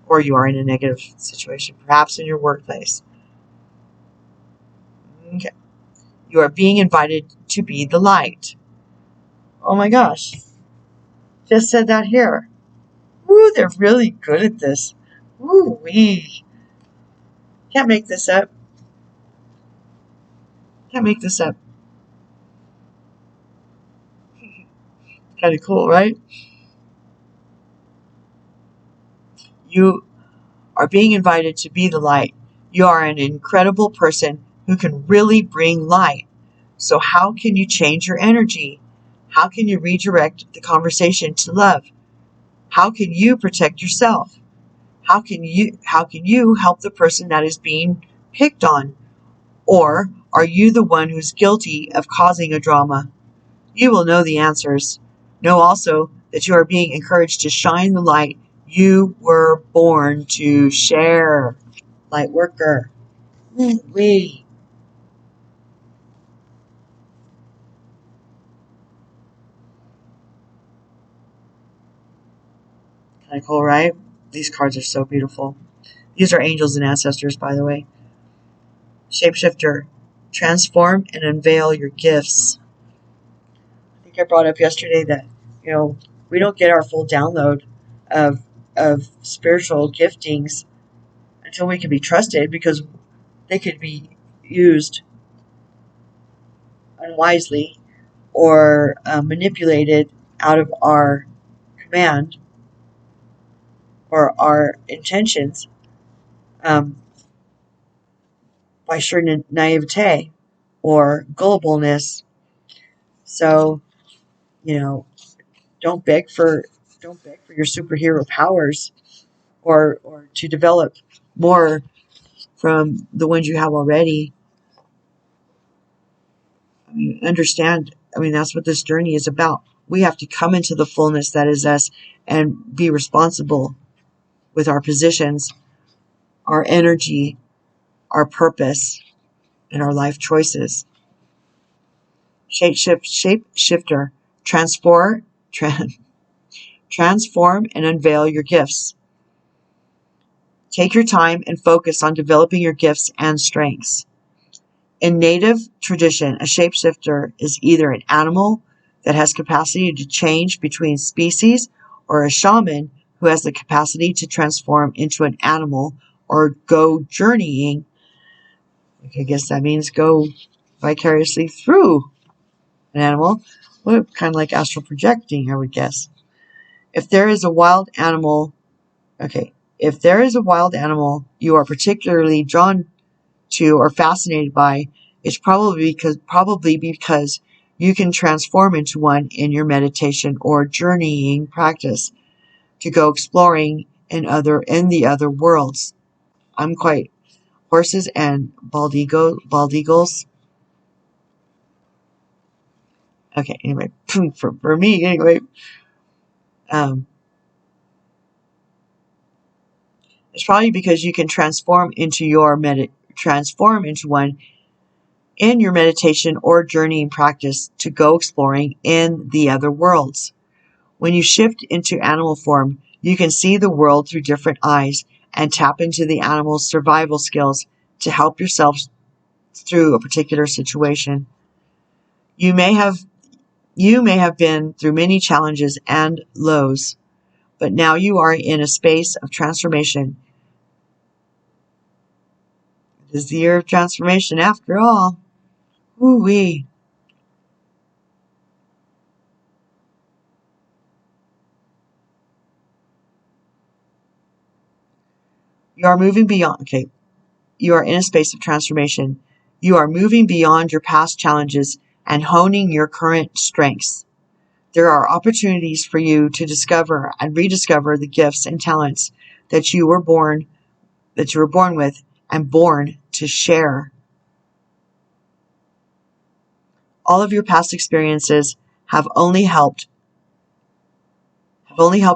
Or you are in a negative situation, perhaps in your workplace. Okay. You are being invited to be the light. Oh my gosh. Just said that here. Woo, they're really good at this. Woo wee. Can't make this up. Can't make this up. Kind of cool, right? You are being invited to be the light. You are an incredible person who can really bring light. So how can you change your energy? How can you redirect the conversation to love? How can you protect yourself? How can you help the person that is being picked on? Or are you the one who's guilty of causing a drama? You will know the answers. Know also that you are being encouraged to shine the light you were born to share. Light worker. Wee. Kind of cool, right? These cards are so beautiful. These are angels and ancestors, by the way. Shapeshifter. Transform and unveil your gifts. I think I brought up yesterday that, we don't get our full download of spiritual giftings until we can be trusted, because they could be used unwisely or manipulated out of our command or our intentions, by sheer naivete or gullibleness. So, don't beg for your superhero powers, or to develop more from the ones you have already. Understand, that's what this journey is about. We have to come into the fullness that is us and be responsible with our positions, our energy, our purpose, and our life choices. Shapeshifter. Transform and unveil your gifts. Take your time and focus on developing your gifts and strengths. In native tradition, a shapeshifter is either an animal that has capacity to change between species, or a shaman who has the capacity to transform into an animal or go journeying. I guess that means go vicariously through an animal. Well, kind of like astral projecting, I would guess. If there is a wild animal you are particularly drawn to or fascinated by, it's probably because you can transform into one in your meditation or journeying practice to go exploring in the other worlds. I'm quite horses and bald eagles. Okay, anyway, for me, anyway, it's probably because you can transform into one in your meditation or journeying practice to go exploring in the other worlds. When you shift into animal form, you can see the world through different eyes and tap into the animal's survival skills to help yourself through a particular situation. You may have been through many challenges and lows, but now you are in a space of transformation. It is the year of transformation after all. Woo-wee. You are moving beyond. Okay. You are in a space of transformation. You are moving beyond your past challenges and honing your current strengths. There are opportunities for you to discover and rediscover the gifts and talents that you were born with and born to share. All of your past experiences have only helped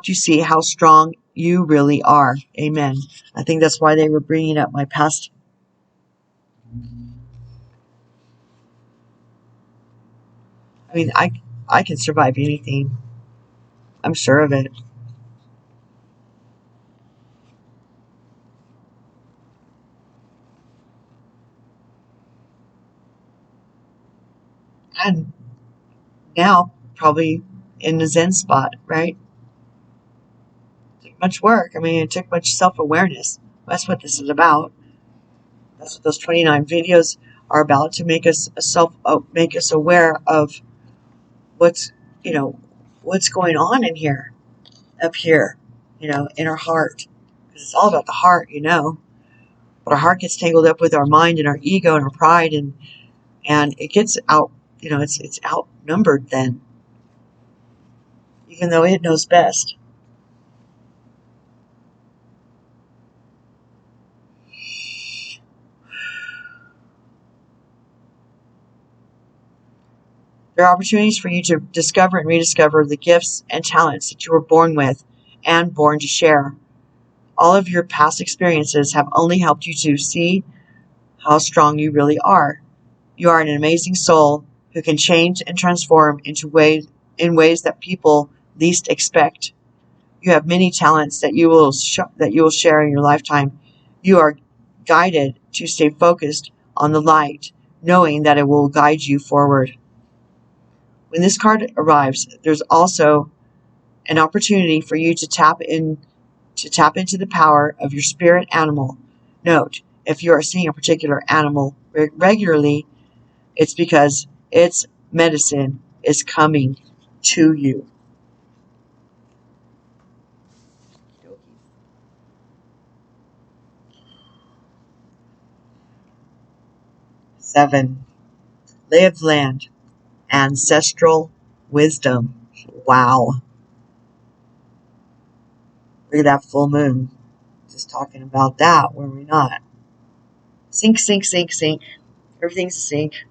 you see how strong you really are. Amen. I think that's why they were bringing up my past. I mean, I can survive anything. I'm sure of it. And now, probably in the Zen spot, right? It took much work. I mean, it took much self-awareness. That's what this is about. That's what those 29 videos are about, to make us make us aware of what's, what's going on in here, up here, in our heart. Because it's all about the heart, But our heart gets tangled up with our mind and our ego and our pride, and it gets out, it's outnumbered then, even though it knows best. There are opportunities for you to discover and rediscover the gifts and talents that you were born with and born to share. All of your past experiences have only helped you to see how strong you really are. You are an amazing soul who can change and transform in ways that people least expect. You have many talents that you will share in your lifetime. You are guided to stay focused on the light, knowing that it will guide you forward. When this card arrives, there's also an opportunity for you to tap into the power of your spirit animal. Note, if you are seeing a particular animal regularly, it's because its medicine is coming to you. 7. Lay of the land. Ancestral wisdom. Wow. Look at that full moon. Just talking about that, were we not? Sync, sync, sync, sync. Everything's a sync.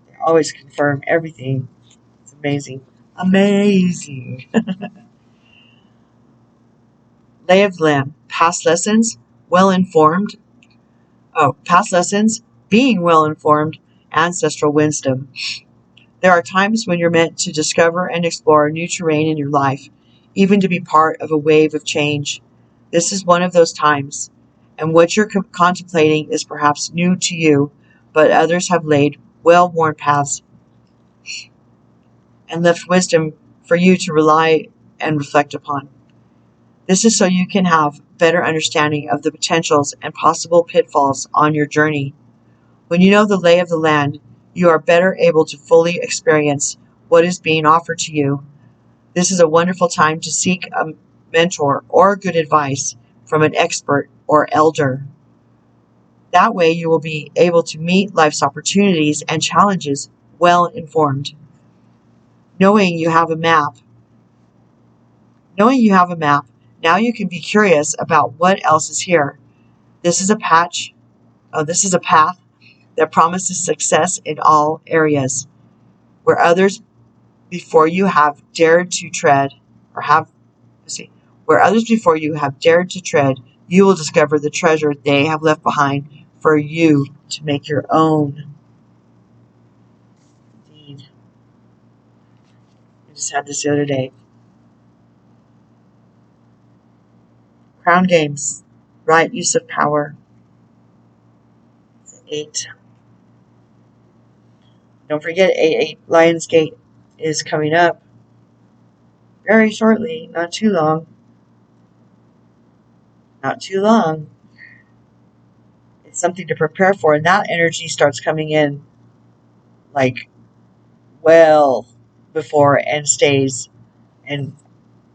They always confirm everything. It's amazing. Amazing. Lay of the land. Past lessons. Well-informed. Past lessons. Being well-informed. Ancestral wisdom. There are times when you're meant to discover and explore new terrain in your life, even to be part of a wave of change. This is one of those times, and what you're contemplating is perhaps new to you, but others have laid well-worn paths and left wisdom for you to rely and reflect upon. This is so you can have better understanding of the potentials and possible pitfalls on your journey. When you know the lay of the land, you are better able to fully experience what is being offered to you. This is a wonderful time to seek a mentor or good advice from an expert or elder. That way you will be able to meet life's opportunities and challenges well informed. Knowing you have a map, now you can be curious about what else is here. This is a path that promises success in all areas. Where others before you have dared to tread, you will discover the treasure they have left behind for you to make your own. Indeed. I just had this the other day. Crown Games, right use of power. 8. Don't forget, 8 Lionsgate is coming up very shortly, not too long. It's something to prepare for, and that energy starts coming in like well before and stays and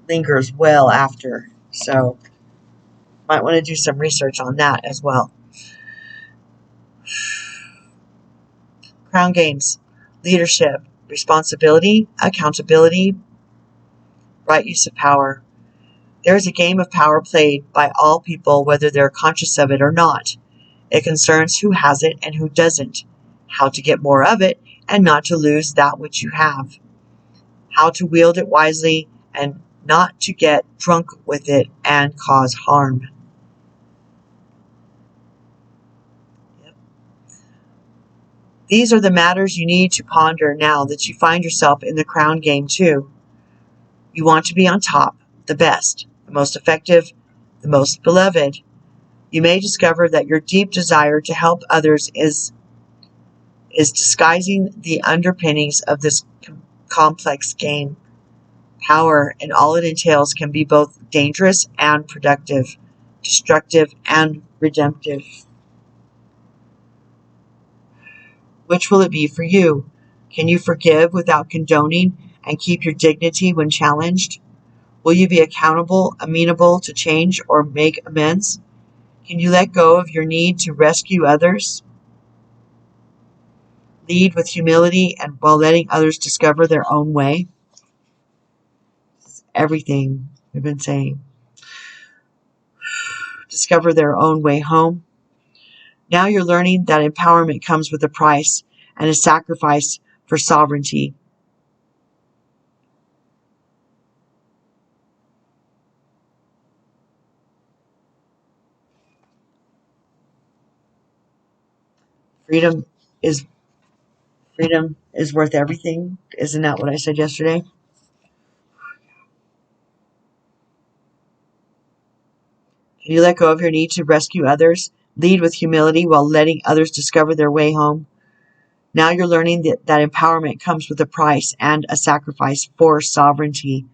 lingers well after. So might want to do some research on that as well. Crown Games, leadership, responsibility, accountability, right use of power. There is a game of power played by all people, whether they're conscious of it or not. It concerns who has it and who doesn't, how to get more of it and not to lose that which you have, how to wield it wisely and not to get drunk with it and cause harm. Yep. These are the matters you need to ponder now that you find yourself in the crown game too. You want to be on top, the best, the most effective, the most beloved. You may discover that your deep desire to help others is disguising the underpinnings of this complex game. Power and all it entails can be both dangerous and productive, destructive and redemptive. Which will it be for you? Can you forgive without condoning and keep your dignity when challenged? Will you be accountable, amenable to change, or make amends? Can you let go of your need to rescue others? Lead with humility and while letting others discover their own way? Everything we've been saying. Discover their own way home. Now you're learning that empowerment comes with a price and a sacrifice for sovereignty. Freedom is worth everything. Isn't that what I said yesterday? Can you let go of your need to rescue others? Lead with humility while letting others discover their way home. Now you're learning that empowerment comes with a price and a sacrifice for sovereignty.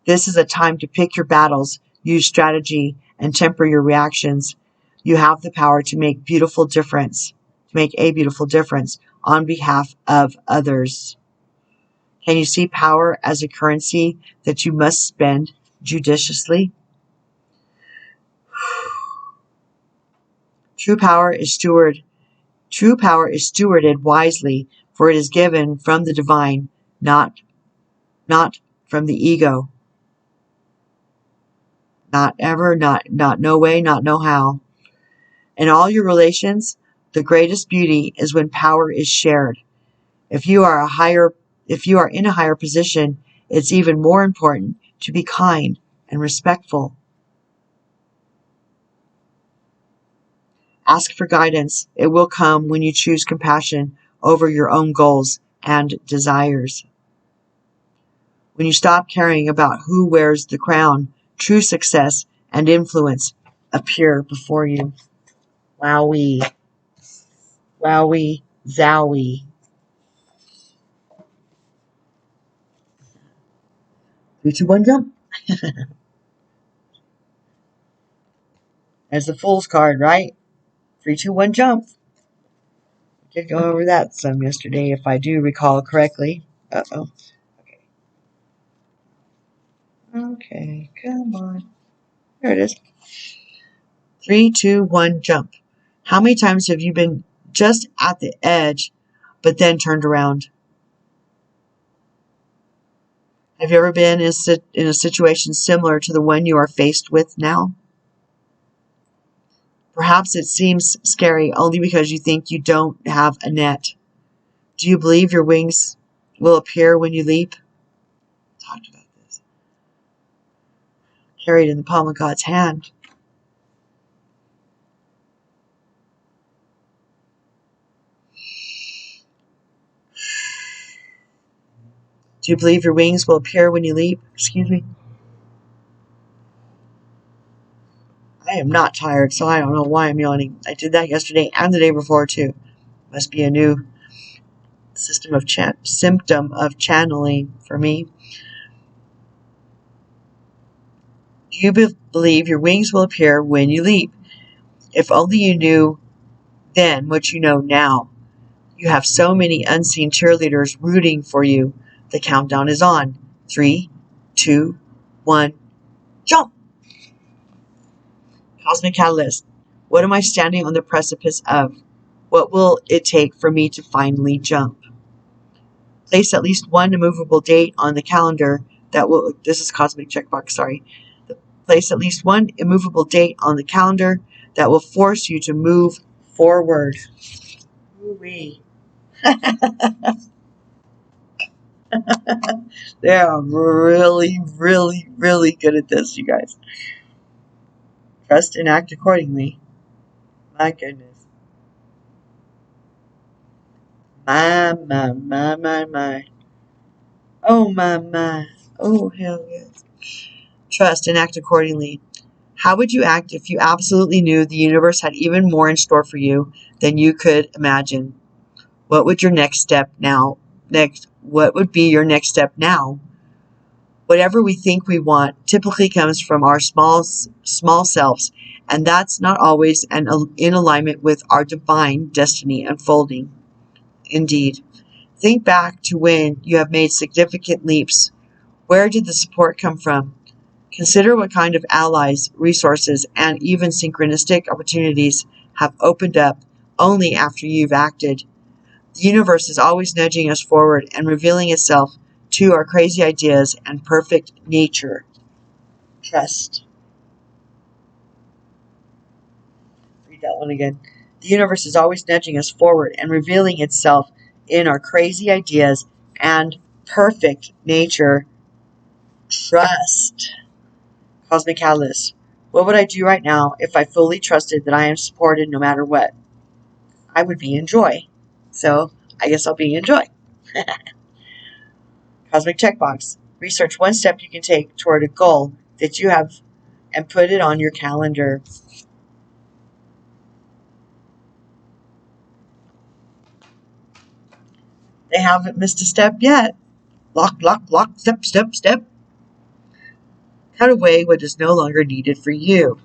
This is a time to pick your battles, use strategy, and temper your reactions. You have the power to make a beautiful difference on behalf of others. Can you see power as a currency that you must spend judiciously? True power is stewarded wisely, for it is given from the divine, not from the ego. Not ever, not no way, not no how. In all your relations, the greatest beauty is when power is shared. If you are in a higher position, it's even more important to be kind and respectful. Ask for guidance. It will come when you choose compassion over your own goals and desires. When you stop caring about who wears the crown, true success and influence appear before you. Wowee. Wowee. Zowie. 3, 2, 1, jump. There's the Fool's card, right? 3, 2, 1, jump. We did go over that some yesterday, if I do recall correctly. Uh-oh. Okay, come on. There it is. 3, 2, 1, jump. How many times have you been just at the edge, but then turned around? Have you ever been in a situation similar to the one you are faced with now? Perhaps it seems scary only because you think you don't have a net. Do you believe your wings will appear when you leap? Talked about this. Carried in the palm of God's hand. Do you believe your wings will appear when you leap? Excuse me. I am not tired, so I don't know why I'm yawning. I did that yesterday and the day before, too. Must be a new symptom of channeling for me. Do you believe your wings will appear when you leap? If only you knew then what you know now. You have so many unseen cheerleaders rooting for you. The countdown is on. 3, 2, 1, jump! Cosmic Catalyst. What am I standing on the precipice of? What will it take for me to finally jump? Place at least one immovable date on the calendar that will, this is Cosmic Checkbox, sorry. Place at least one immovable date on the calendar that will force you to move forward. Ooh-wee. They are really, really, really good at this, you guys. Trust and act accordingly. My goodness. My. Oh, my. Oh, hell yes. Trust and act accordingly. How would you act if you absolutely knew the universe had even more in store for you than you could imagine? What would your next step now? What would be your next step now? Whatever we think we want typically comes from our small selves, and that's not always in alignment with our divine destiny unfolding. Indeed. Think back to when you have made significant leaps. Where did the support come from? Consider what kind of allies, resources, and even synchronistic opportunities have opened up only after you've acted. The universe is always nudging us forward and revealing itself to our crazy ideas and perfect nature. Trust. Read that one again. The universe is always nudging us forward and revealing itself in our crazy ideas and perfect nature. Trust. Cosmic Catalyst. What would I do right now if I fully trusted that I am supported no matter what? I would be in joy. So I guess I'll be in joy. Cosmic Checkbox. Research one step you can take toward a goal that you have and put it on your calendar. They haven't missed a step yet. Lock, step. Cut away what is no longer needed for you.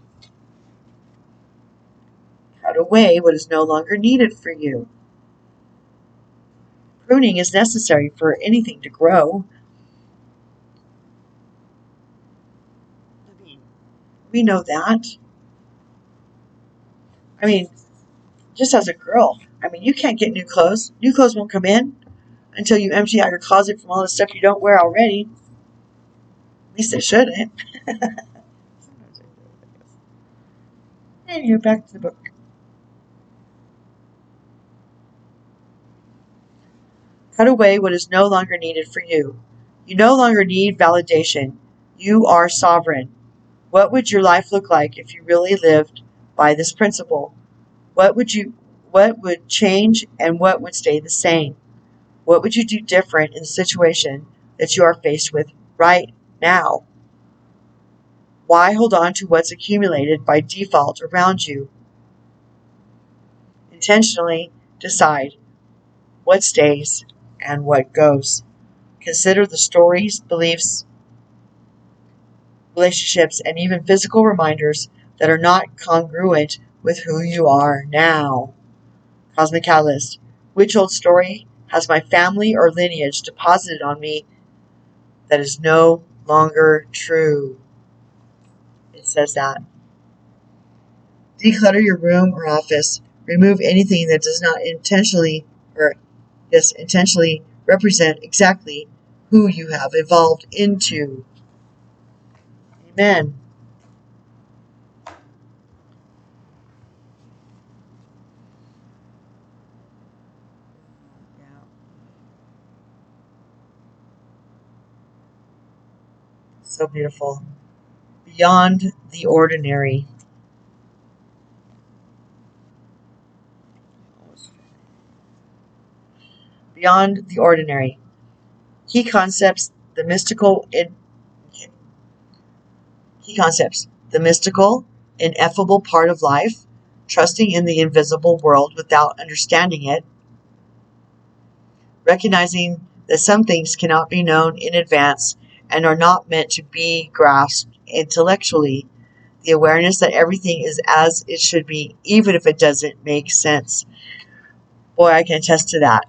Cut away what is no longer needed for you. Pruning is necessary for anything to grow. I mean, we know that. I mean, just as a girl, you can't get new clothes. New clothes won't come in until you empty out your closet from all the stuff you don't wear already. At least it shouldn't. And you're back to the book. Cut away what is no longer needed for you. You no longer need validation. You are sovereign. What would your life look like if you really lived by this principle? What would change and what would stay the same? What would you do different in the situation that you are faced with right now? Why hold on to what's accumulated by default around you? Intentionally decide what stays and what goes. Consider the stories, beliefs, relationships, and even physical reminders that are not congruent with who you are now. Cosmic Catalyst. Which old story has my family or lineage deposited on me that is no longer true? It says that. Declutter your room or office. Remove anything that does not intentionally represent exactly who you have evolved into. Amen. Yeah. So beautiful. Beyond the ordinary. Beyond the ordinary. Key concepts, the mystical, ineffable part of life, trusting in the invisible world without understanding it, recognizing that some things cannot be known in advance and are not meant to be grasped intellectually, the awareness that everything is as it should be, even if it doesn't make sense. Boy, I can attest to that.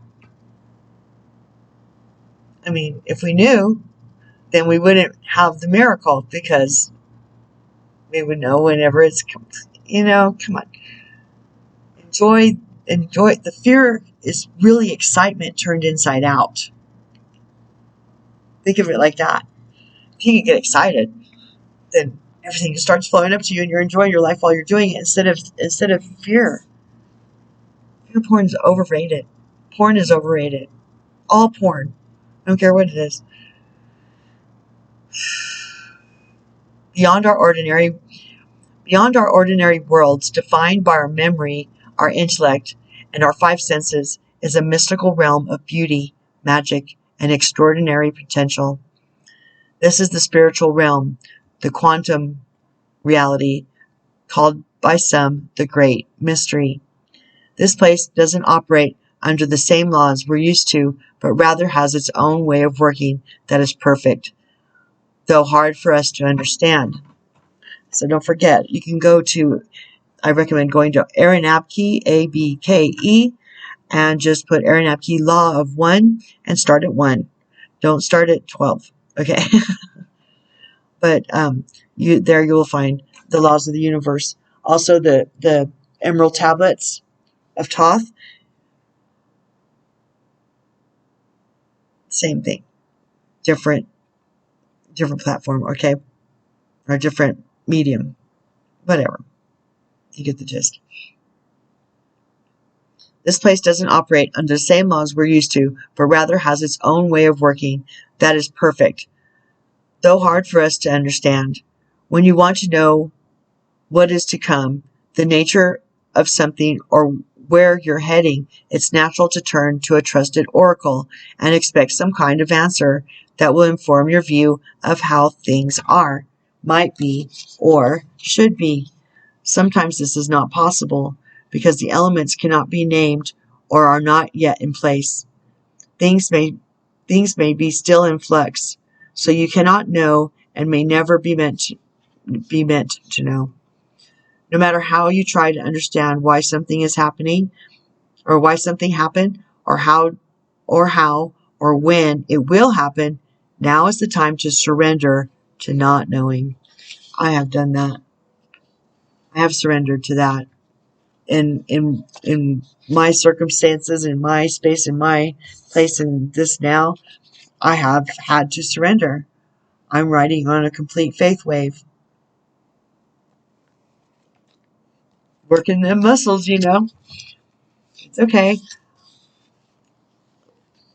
If we knew, then we wouldn't have the miracle, because we would know whenever it's, come on. Enjoy. The fear is really excitement turned inside out. Think of it like that. If you can get excited, then Everything starts flowing up to you, and you're enjoying your life while you're doing it instead of fear. Fear porn is overrated. Porn is overrated. All porn. I don't care what it is. Beyond our ordinary worlds, defined by our memory, our intellect, and our five senses, is a mystical realm of beauty, magic, and extraordinary potential. This is the spiritual realm, the quantum reality, called by some the great mystery. This place doesn't operate under the same laws we're used to, but rather has its own way of working that is perfect, though hard for us to understand. So don't forget, you can I recommend going to Aaron Abke, ABKE, and just put Aaron Abke Law of 1 and start at 1. Don't start at 12. Okay. But you will find the laws of the universe. Also the Emerald Tablets of Thoth. Same thing. Different platform, okay? Or different medium. Whatever. You get the gist. This place doesn't operate under the same laws we're used to, but rather has its own way of working that is perfect, though hard for us to understand. When you want to know what is to come, the nature of something, or where you're heading, it's natural to turn to a trusted oracle and expect some kind of answer that will inform your view of how things are, might be, or should be. Sometimes this is not possible because the elements cannot be named or are not yet in place. Things may be still in flux, so you cannot know and may never be meant to know. No matter how you try to understand why something is happening, or why something happened, or how or when it will happen, now is the time to surrender to not knowing. I have done that. I have surrendered to that. In my circumstances, in my space, in my place in this now, I have had to surrender. I'm riding on a complete faith wave. Working them muscles, It's okay.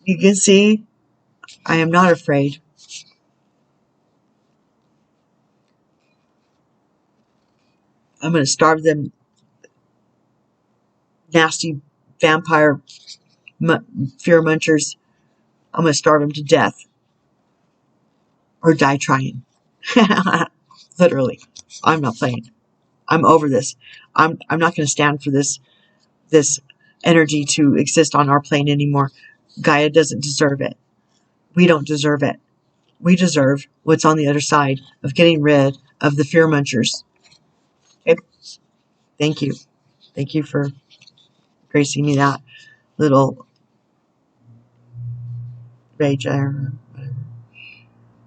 You can see I am not afraid. I'm going to starve them nasty vampire fear munchers. I'm going to starve them to death or die trying. Literally. I'm not playing. I'm over this. I'm not going to stand for this energy to exist on our plane anymore. Gaia doesn't deserve it. We don't deserve it. We deserve what's on the other side of getting rid of the fear munchers. Okay? Thank you. Thank you for gracing me that little rage or whatever.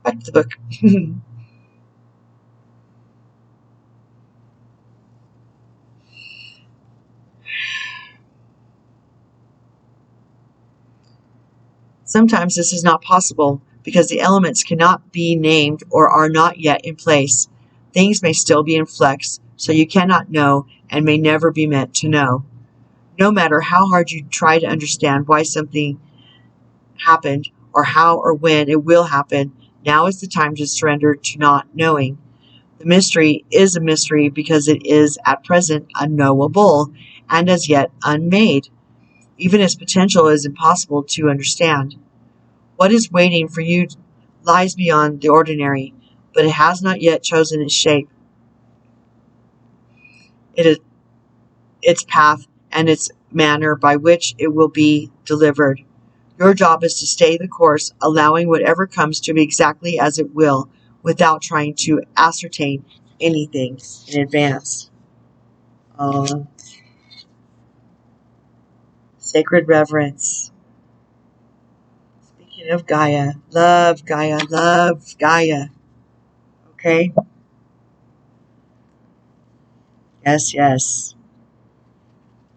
Back to the book. Sometimes this is not possible because the elements cannot be named or are not yet in place. Things may still be in flux, so you cannot know and may never be meant to know. No matter how hard you try to understand why something happened or how or when it will happen, now is the time to surrender to not knowing. The mystery is a mystery because it is at present unknowable and as yet unmade. Even its potential is impossible to understand. What is waiting for you lies beyond the ordinary, but it has not yet chosen its shape. It is its path and its manner by which it will be delivered. Your job is to stay the course, allowing whatever comes to be exactly as it will, without trying to ascertain anything in advance. Sacred reverence. Speaking of Gaia, love Gaia, love Gaia. Okay? Yes, yes.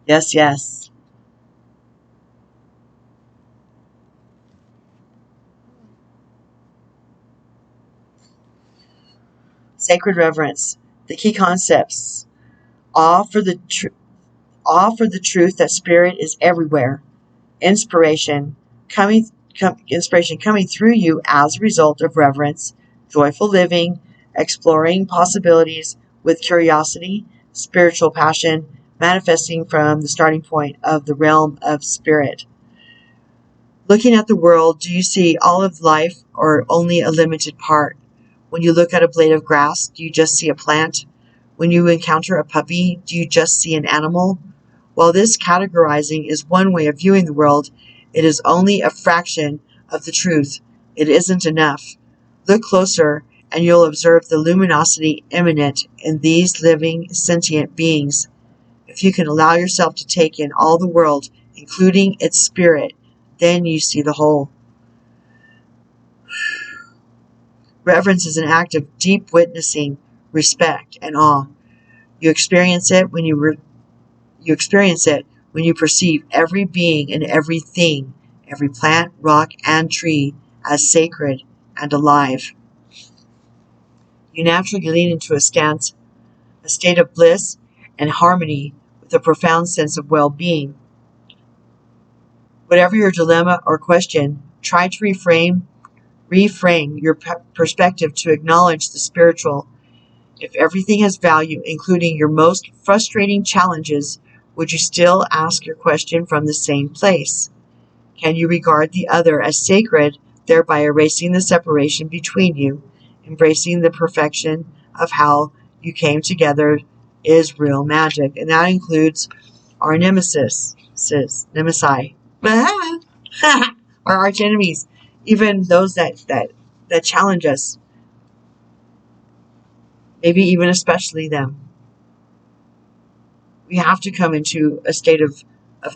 Yes, yes. Sacred reverence. The key concepts. Awe for the truth that spirit is everywhere. Inspiration coming through you as a result of reverence. Joyful living, exploring possibilities with curiosity, spiritual passion, manifesting from the starting point of the realm of spirit. Looking at the world, do you see all of life or only a limited part? When you look at a blade of grass, do you just see a plant? When you encounter a puppy, do you just see an animal? While this categorizing is one way of viewing the world, it is only a fraction of the truth. It isn't enough. Look closer, and you'll observe the luminosity immanent in these living, sentient beings. If you can allow yourself to take in all the world, including its spirit, then you see the whole. Reverence is an act of deep witnessing, respect, and awe. You experience it when you perceive every being and everything, every plant, rock, and tree as sacred and alive. You naturally lean into a state of bliss and harmony with a profound sense of well-being. Whatever your dilemma or question, try to reframe your perspective to acknowledge the spiritual. If everything has value, including your most frustrating challenges, would you still ask your question from the same place? Can you regard the other as sacred, thereby erasing the separation between you? Embracing the perfection of how you came together is real magic, and that includes our nemesi, our arch enemies, even those that challenge us, maybe even especially them. We have to come into a state of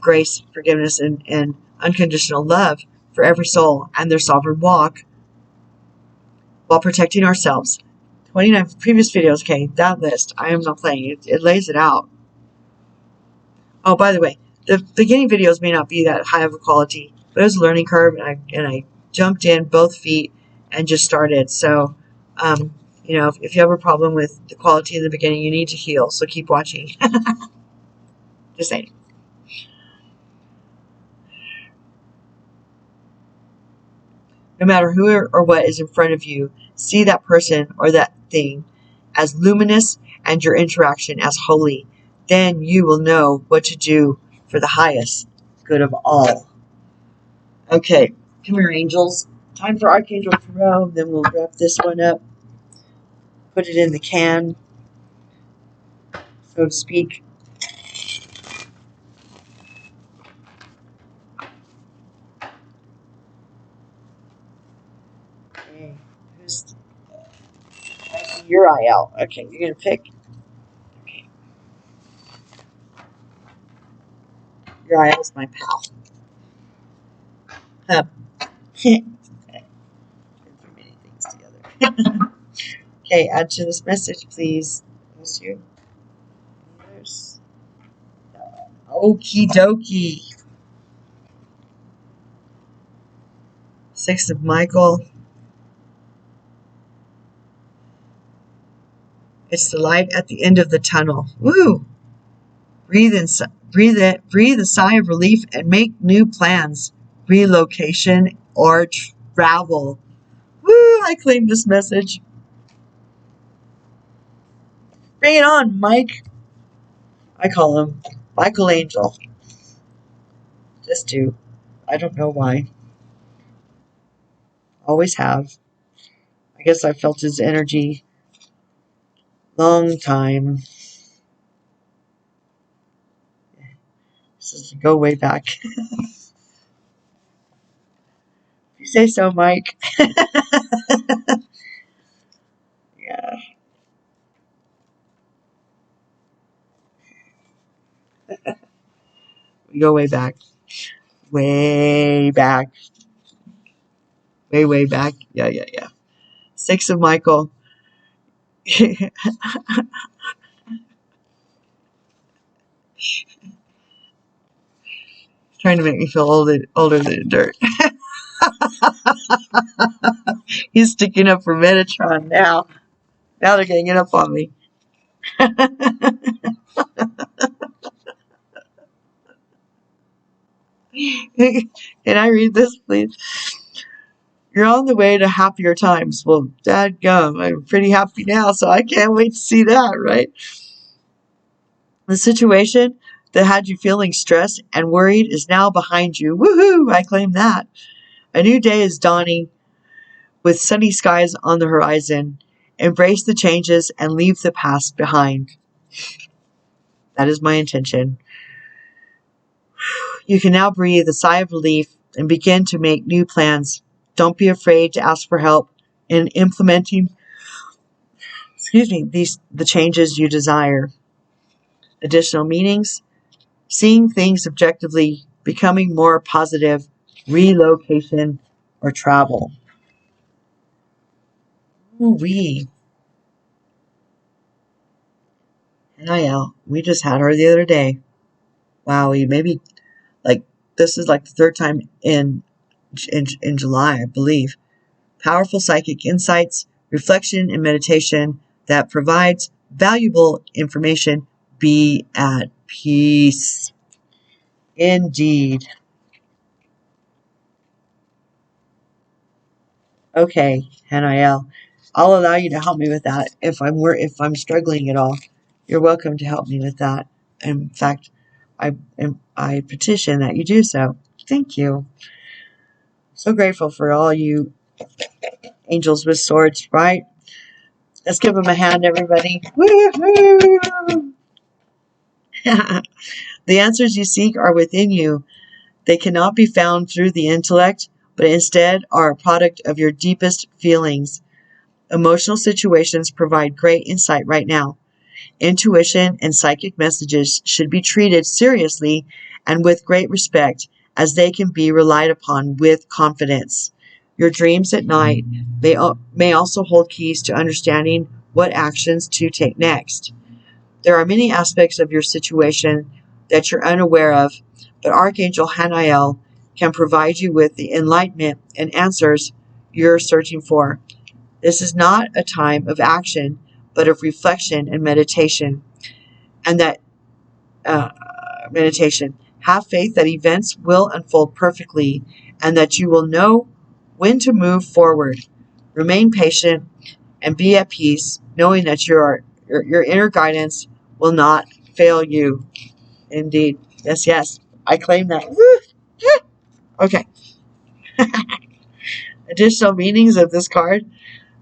grace, forgiveness, and unconditional love for every soul and their sovereign walk while protecting ourselves. 29 previous videos, okay, that list, I am not playing. It lays it out. Oh, by the way, the beginning videos may not be that high of a quality, but it was a learning curve, and I jumped in both feet and just started. So, if you have a problem with the quality in the beginning, you need to heal. So keep watching. Just saying. No matter who or what is in front of you, see that person or that thing as luminous and your interaction as holy. Then you will know what to do for the highest good of all. Okay, come here, angels. Time for Archangel Moreau. Then we'll wrap this one up. Put it in the can, so to speak. Okay, who's Uriel? Okay, you're gonna pick. Okay, Uriel's my pal. Can't do many things together. Okay, add to this message, please. That's you. There's okie dokie. 6 of Michael. It's the light at the end of the tunnel. Woo! Breathe a sigh of relief and make new plans. Relocation or travel. Woo! I claim this message. Bring it on, Mike. I call him Michael Angel. Just do. I don't know why. Always have. I guess I felt his energy long time. This is to go way back. You say so, Mike. Yeah. We go way back. Way back. Way back. Yeah. 6 of Michael. Trying to make me feel older than dirt. He's sticking up for Metatron now. Now they're ganging up on me. Can I read this, please? You're on the way to happier times. Well, dadgum, I'm pretty happy now, so I can't wait to see that, right? The situation that had you feeling stressed and worried is now behind you. Woohoo! I claim that. A new day is dawning with sunny skies on the horizon. Embrace the changes and leave the past behind. That is my intention. You can now breathe a sigh of relief and begin to make new plans. Don't be afraid to ask for help in implementing, the changes you desire. Additional meanings: seeing things objectively, becoming more positive, relocation, or travel. Ooh-wee. NIL. We just had her the other day. Wow, maybe like this is like the third time in July, I believe. Powerful psychic insights, reflection, and meditation that provides valuable information. Be at peace. Indeed. Okay, NIL. I'll allow you to help me with that if I'm struggling at all. You're welcome to help me with that. In fact, I petition that you do so. Thank you. So grateful for all you angels with swords, right? Let's give them a hand, everybody. Woo-hoo! The answers you seek are within you. They cannot be found through the intellect, but instead are a product of your deepest feelings. Emotional situations provide great insight right now. Intuition and psychic messages should be treated seriously and with great respect, as they can be relied upon with confidence. Your dreams at night may also hold keys to understanding what actions to take next. There are many aspects of your situation that you're unaware of, but Archangel Haniel can provide you with the enlightenment and answers you're searching for. This is not a time of action, but of reflection and meditation. And that meditation. Have faith that events will unfold perfectly and that you will know when to move forward. Remain patient and be at peace, knowing that your inner guidance will not fail you. Indeed. Yes, yes. I claim that. Okay. Additional meanings of this card: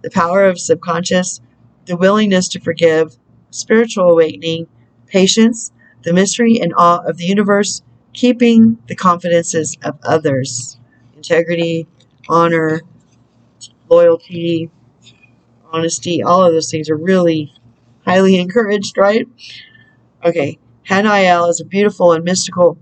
the power of subconscious, the willingness to forgive, spiritual awakening, patience, the mystery and awe of the universe, keeping the confidences of others, integrity, honor, loyalty, honesty. All of those things are really highly encouraged, right? Okay. Haniel is a beautiful and mystical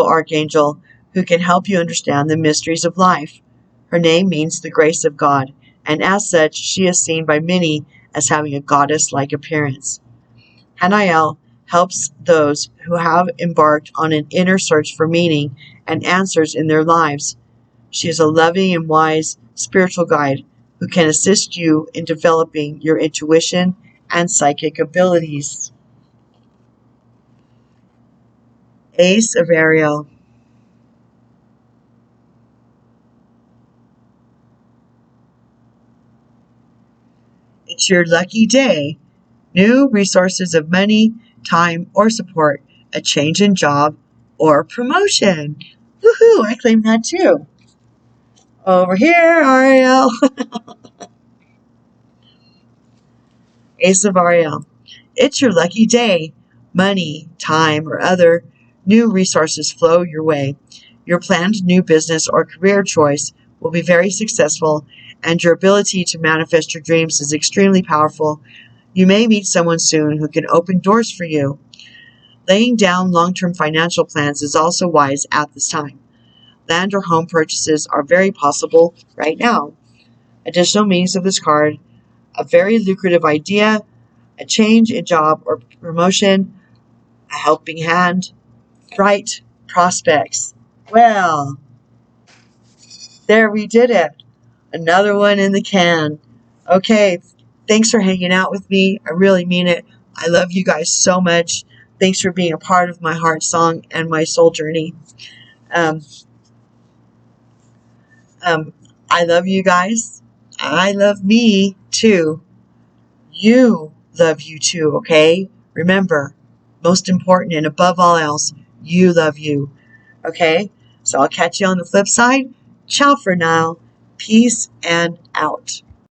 archangel who can help you understand the mysteries of life. Her name means the grace of God, and as such, she is seen by many as having a goddess-like appearance. Haniel helps those who have embarked on an inner search for meaning and answers in their lives. She is a loving and wise spiritual guide who can assist you in developing your intuition and psychic abilities. Ace of Ariel. It's your lucky day. New resources of money, time, or support, a change in job, or promotion. Woohoo! I claim that too. Over here, Ariel. Ace of Ariel. It's your lucky day. Money, time, or other new resources flow your way. Your planned new business or career choice will be very successful, and your ability to manifest your dreams is extremely powerful. You may meet someone soon who can open doors for you. Laying down long-term financial plans is also wise at this time. Land or home purchases are very possible right now. Additional meanings of this card: a very lucrative idea, a change in job or promotion, a helping hand, bright prospects. Well, There, we did it. Another one in the can. Okay, thanks for hanging out with me. I really mean it. I love you guys so much. Thanks for being a part of my heart song and my soul journey. Um, I love you guys. I love me too. You love you too, okay? Remember, most important and above all else, you love you, okay? So I'll catch you on the flip side. Ciao for now. Peace and out.